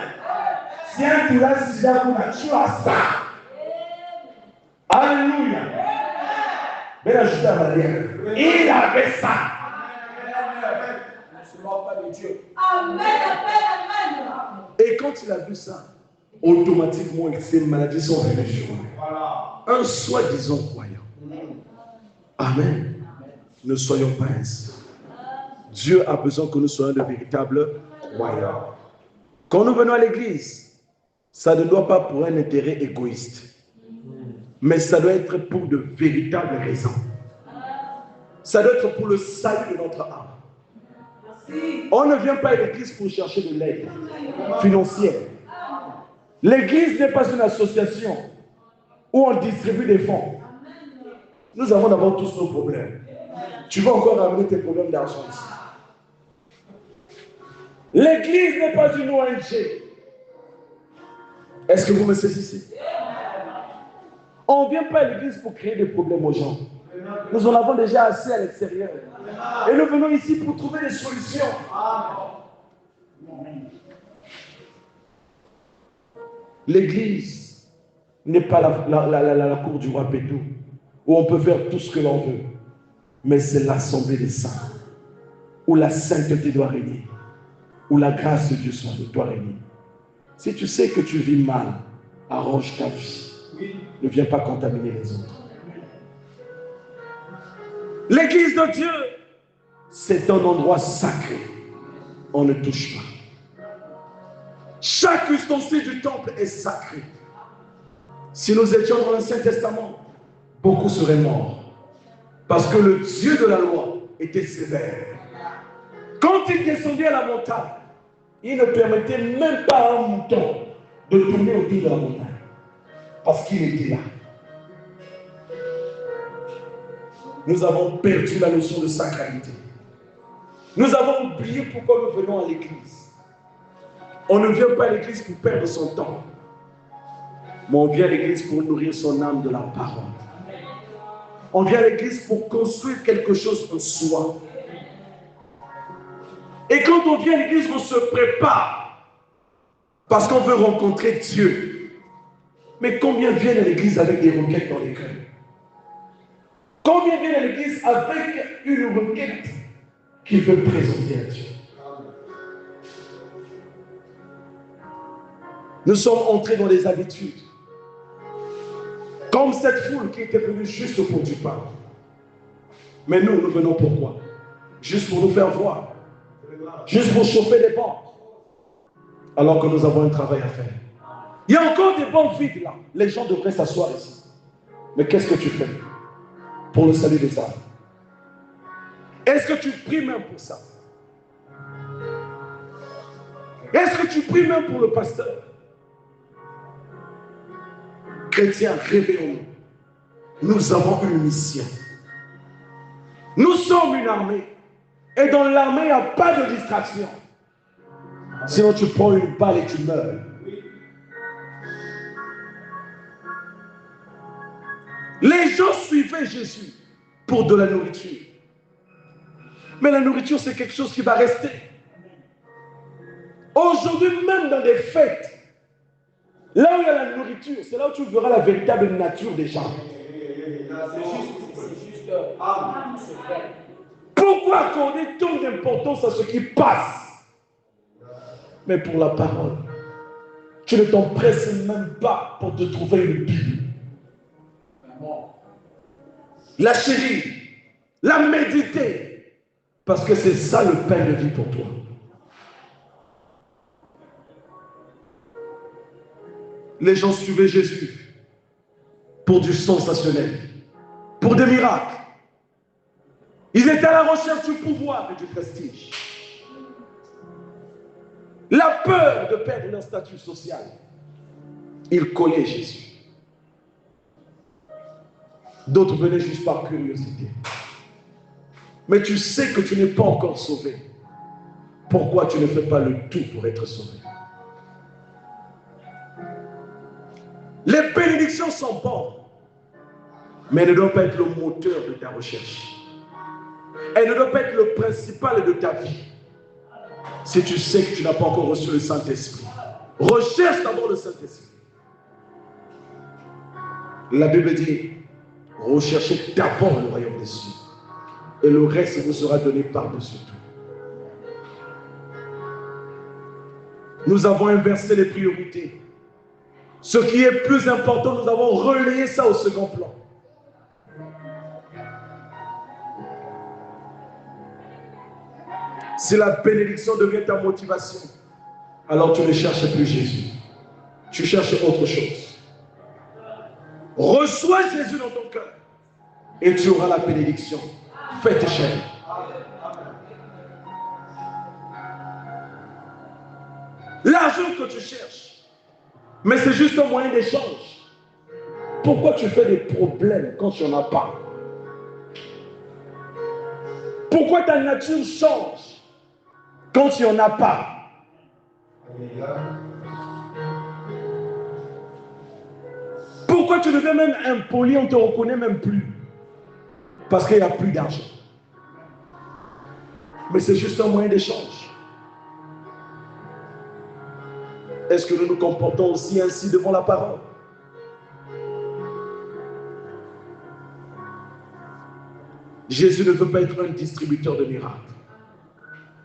Si un douleur sida, tu as ça. Alléluia. Mais là, je te dire, il avait ça. Amen. Et quand il a vu ça, automatiquement, ces maladies sont venues sur lui. Un soi-disant croyant. Amen. Ne soyons pas ainsi. Dieu a besoin que nous soyons de véritables croyants. Quand nous venons à l'église, ça ne doit pas pour un intérêt égoïste, mais ça doit être pour de véritables raisons. Ça doit être pour le salut de notre âme. On ne vient pas à l'église pour chercher de l'aide financière. L'église n'est pas une association où on distribue des fonds. Nous avons d'abord tous nos problèmes. Tu vas encore amener tes problèmes d'argent ici. L'église n'est pas une ONG. Est-ce que vous me saisissez? On ne vient pas à l'église pour créer des problèmes aux gens. Nous en avons déjà assez à l'extérieur. Et nous venons ici pour trouver des solutions. L'église n'est pas la cour du roi Pétou, où on peut faire tout ce que l'on veut. Mais c'est l'assemblée des saints, où la sainteté doit régner, où la grâce de Dieu doit régner. Si tu sais que tu vis mal, arrange ta vie. Ne viens pas contaminer les autres. L'église de Dieu, c'est un endroit sacré. On ne touche pas. Chaque ustensile du temple est sacré. Si nous étions dans l'Ancien Testament, beaucoup seraient morts. Parce que le Dieu de la loi était sévère. Quand il descendait à la montagne, il ne permettait même pas à un mouton de tourner autour de la montagne. Parce qu'il était là. Nous avons perdu la notion de sacralité. Nous avons oublié pourquoi nous venons à l'église. On ne vient pas à l'église pour perdre son temps. Mais on vient à l'église pour nourrir son âme de la parole. On vient à l'église pour construire quelque chose en soi. Et quand on vient à l'église, on se prépare parce qu'on veut rencontrer Dieu. Mais combien viennent à l'église avec des requêtes dans les cœurs? Combien viennent à l'église avec une requête qu'ils veulent présenter à Dieu? Nous sommes entrés dans les habitudes. Comme cette foule qui était venue juste pour du pain. Mais nous venons pourquoi? Juste pour nous faire voir. Juste pour chauffer les bancs. Alors que nous avons un travail à faire. Il y a encore des bancs vides là. Les gens devraient s'asseoir ici. Mais qu'est-ce que tu fais pour le salut des âmes? Est-ce que tu pries même pour ça? Est-ce que tu pries même pour le pasteur? Chrétiens, réveillons-nous. Nous avons une mission. Nous sommes une armée. Et dans l'armée, il n'y a pas de distraction. Sinon, tu prends une balle et tu meurs. Les gens suivaient Jésus pour de la nourriture. Mais la nourriture, c'est quelque chose qui va rester. Aujourd'hui, même dans des fêtes, là où il y a la nourriture, c'est là où tu verras la véritable nature des gens. Pourquoi accorder tant d'importance à ce qui passe? Mais pour la parole, tu ne t'empresses même pas pour te trouver une Bible. La chérie, la méditer, parce que c'est ça le pain de vie pour toi. Les gens suivaient Jésus pour du sensationnel, pour des miracles. Ils étaient à la recherche du pouvoir et du prestige. La peur de perdre leur statut social. Ils collaient Jésus. D'autres venaient juste par curiosité. Mais tu sais que tu n'es pas encore sauvé. Pourquoi tu ne fais pas le tout pour être sauvé? Les bénédictions sont bonnes, mais elles ne doivent pas être le moteur de ta recherche. Elles ne doivent pas être le principal de ta vie. Si tu sais que tu n'as pas encore reçu le Saint-Esprit, recherche d'abord le Saint-Esprit. La Bible dit, recherchez d'abord le royaume des cieux, et le reste vous sera donné par-dessus tout. Nous avons inversé les priorités. Ce qui est plus important, nous avons relayé ça au second plan. Si la bénédiction devient ta motivation, alors tu ne cherches plus Jésus. Tu cherches autre chose. Reçois Jésus dans ton cœur et tu auras la bénédiction. Fais-toi cher. L'argent que tu cherches, mais c'est juste un moyen d'échange. Pourquoi tu fais des problèmes quand tu n'en as pas? Pourquoi ta nature change quand tu n'en as pas? Pourquoi tu deviens même impoli, on ne te reconnaît même plus? Parce qu'il n'y a plus d'argent. Mais c'est juste un moyen d'échange. Est-ce que nous nous comportons aussi ainsi devant la parole? Jésus ne veut pas être un distributeur de miracles.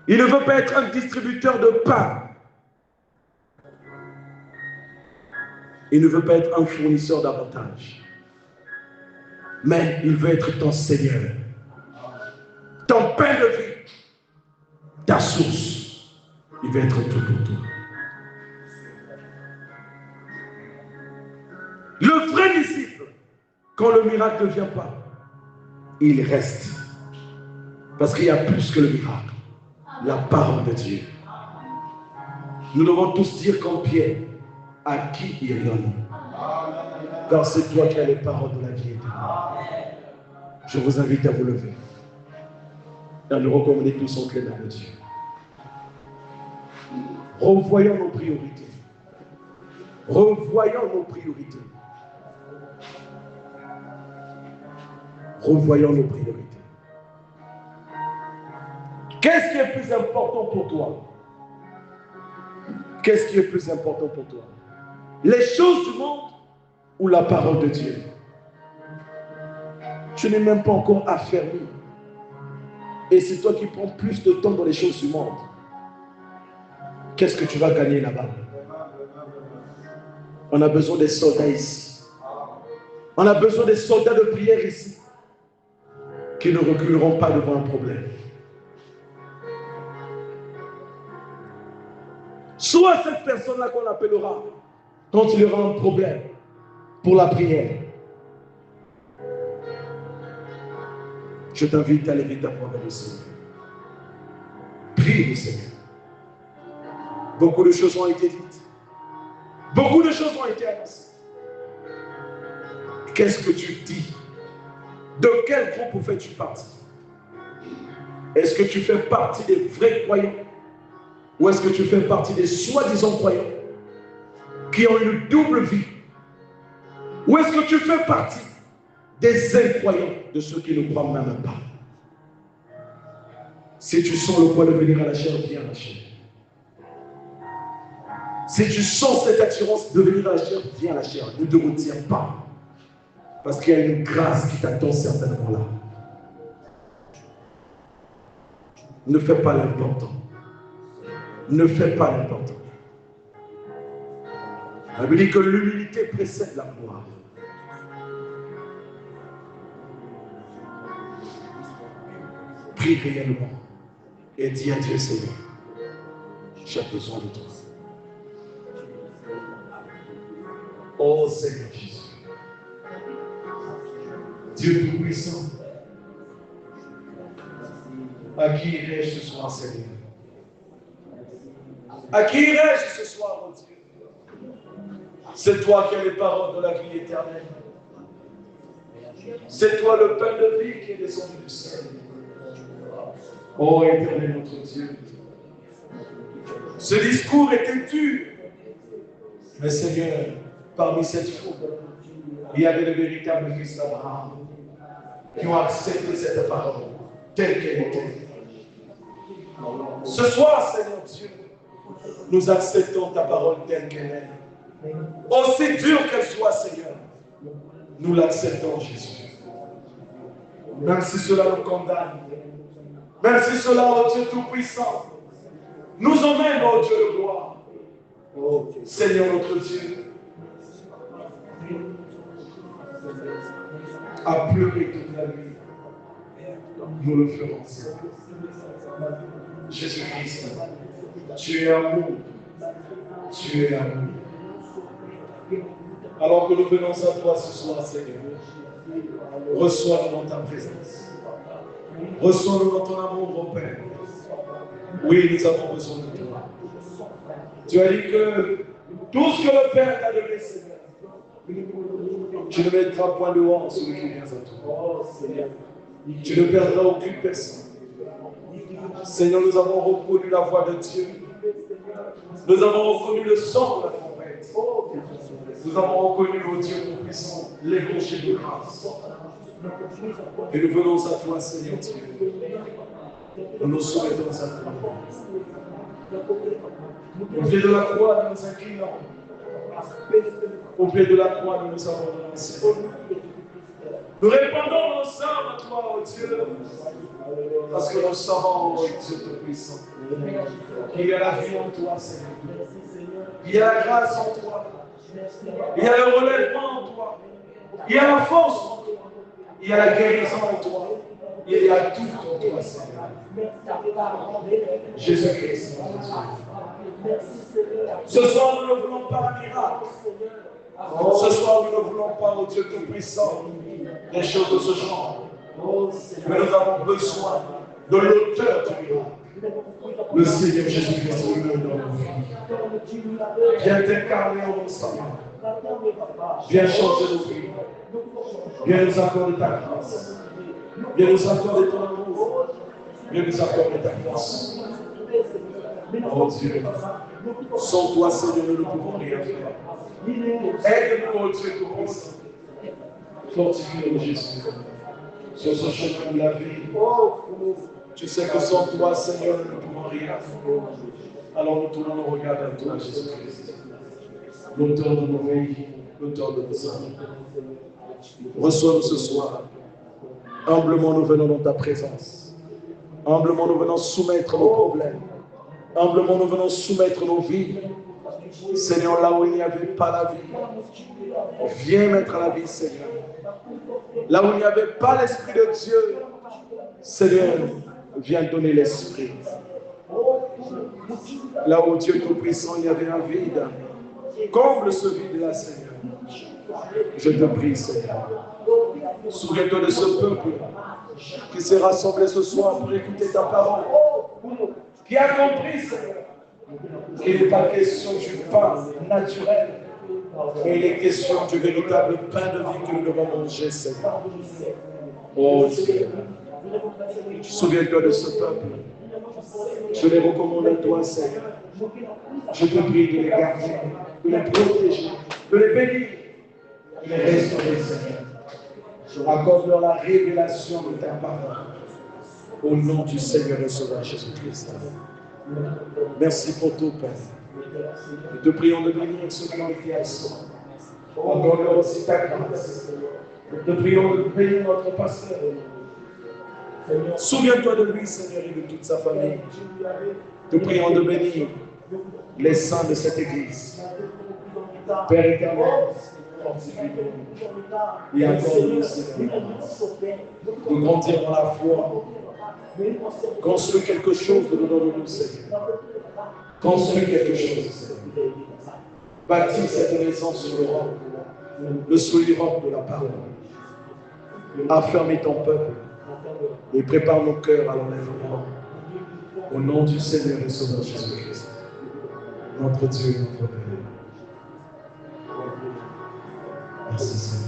Il ne veut pas être un distributeur de pain. Il ne veut pas être un fournisseur d'avantages. Mais il veut être ton Seigneur. Ton pain de vie. Ta source. Il veut être tout pour toi. Le vrai disciple, quand le miracle ne vient pas, il reste. Parce qu'il y a plus que le miracle. La parole de Dieu. Nous devons tous dire comme Pierre, à qui irions-nous? Car c'est toi qui as les paroles de la vie éternelle. Je vous invite à vous lever. Et à nous recommander tous entre les mains de Dieu. Revoyons nos priorités. Revoyons nos priorités. Revoyons nos priorités. Qu'est-ce qui est plus important pour toi? Qu'est-ce qui est plus important pour toi? Les choses du monde ou la parole de Dieu? Tu n'es même pas encore affermi. Et c'est toi qui prends plus de temps dans les choses du monde. Qu'est-ce que tu vas gagner là-bas? On a besoin des soldats ici. On a besoin des soldats de prière ici qui ne reculeront pas devant un problème. Soit cette personne-là qu'on appellera quand il y aura un problème pour la prière. Je t'invite à lever ta voix vers le Seigneur. Prie le Seigneur. Beaucoup de choses ont été dites. Beaucoup de choses ont été annoncées. Qu'est-ce que tu dis? De quel groupe fais-tu partie? Est-ce que tu fais partie des vrais croyants? Ou est-ce que tu fais partie des soi-disant croyants qui ont une double vie? Ou est-ce que tu fais partie des incroyants, de ceux qui ne croient même pas? Si tu sens le poids de venir à la chair, viens à la chair. Si tu sens cette attirance de venir à la chair, viens à la chair. Ne te retiens pas. Parce qu'il y a une grâce qui t'attend certainement là. Ne fais pas l'important. Ne fais pas l'important. La Bible dit que l'humilité précède la gloire. Prie réellement et dis à Dieu, Seigneur, j'ai besoin de toi. Oh Seigneur Jésus, Dieu tout-puissant, à qui irai-je ce soir, Seigneur? À qui irai-je ce soir, mon Dieu? C'est toi qui as les paroles de la vie éternelle. C'est toi le pain de vie qui est descendu du ciel. Oh éternel notre Dieu, ce discours était dur, mais Seigneur, parmi cette foule, il y avait de véritables fils d'Abraham qui ont accepté cette parole telle qu'elle était. Ce soir, Seigneur Dieu, nous acceptons ta parole telle qu'elle est. Aussi dure qu'elle soit, Seigneur, nous l'acceptons, Jésus. Même si cela nous condamne, même si cela, oh Dieu Tout-Puissant, nous emmène, oh Dieu de gloire. Oh Seigneur notre Dieu, à pleurer toute la nuit, nous le ferons. Jésus-Christ, tu es amour, tu es amour. Alors que nous venons à toi ce soir, Seigneur, reçois-nous dans ta présence. Reçois-nous dans ton amour, mon Père. Oui, nous avons besoin de toi. Tu as dit que tout ce que le Père t'a donné, Seigneur, tu ne mettras point de honte sur celui qui vient à toi. Tu ne perdras aucune personne. Seigneur, nous avons reconnu la voix de Dieu. Nous avons reconnu le sang de la trompette. Nous avons reconnu, ô Dieu tout-puissant, l'évangile de grâce. Et nous venons à toi, Seigneur Dieu. Nous nous soumettons à toi. Au pied de la croix, nous nous inclinons. Au pied de la croix, nous nous abandonnons, Seigneur. Nous répandons nos âmes à toi, ô Dieu, parce que nous savons, ô Dieu Tout-Puissant, qu'il y a la vie en toi, Seigneur. Il y a la grâce en toi. Il y a le relèvement en toi. Il y a la force en toi. Il y a la guérison en toi. Il y a tout en toi, Seigneur. Jésus-Christ, mon Dieu. Ce soir, nous ne voulons pas un miracle. Ce soir, nous ne voulons pas, ô Dieu Tout-Puissant, des choses de ce genre. Mais nous avons besoin de l'auteur du miracle. Le Seigneur Jésus-Christ, nous dans nos vies. Viens t'incarner en nous, Seigneur. Viens changer nos vies. Viens nous accorder ta grâce. Viens nous accorder ton amour. Viens nous accorder ta force. Oh Dieu, sans toi, Seigneur, nous ne pouvons rien faire. Aide-nous, oh Dieu tout-puissant. Fortifie-nous, Jésus, sur ce chemin de la vie. Tu sais que sans toi, Seigneur, nous ne pouvons rien faire. Alors nous tournons nos regards vers toi, Jésus-Christ. L'auteur de nos vies, l'auteur de nos âmes. Reçois-nous ce soir. Humblement, nous venons dans ta présence. Humblement, nous venons soumettre nos problèmes. Humblement, nous venons soumettre nos vies. Seigneur, là où il n'y avait pas la vie, viens mettre la vie, Seigneur. Là où il n'y avait pas l'Esprit de Dieu, Seigneur, viens donner l'Esprit. Là où Dieu Tout-Puissant, il y avait un vide, comble ce vide-là, Seigneur. Je te prie, Seigneur. Souviens-toi de ce peuple qui s'est rassemblé ce soir pour écouter ta parole, qui a compris, Seigneur, qu'il n'est pas question du pain naturel, mais il est question du véritable pain de vie que nous devons manger, Seigneur. Oh Dieu, souviens-toi de ce peuple. Je les recommande à toi, Seigneur. Je te prie de les garder, de les protéger, de les bénir, de les restaurer, Seigneur. Accorde-leur la révélation de ta parole. Au nom du Seigneur et Sauveur Jésus-Christ. Merci pour tout, Père. Nous te prions de bénir ceux qui ont été absents. Accorde-leur aussi ta grâce. Nous te prions de bénir notre pasteur. Souviens-toi de lui, Seigneur, et de toute sa famille. Nous te prions de bénir les saints de cette église. Père éternel, fortifie-nous et accorde-nous cette grâce. De grandir dans la foi. Construis quelque chose de nous, Seigneur. Construis quelque chose, Seigneur. Bâtis cette maison sur le roc, le solide roc de la parole. Affermis ton peuple et prépare nos cœurs à l'enlèvement. Au nom du Seigneur et Sauveur Jésus-Christ, notre Dieu et notre Père. Merci, Seigneur.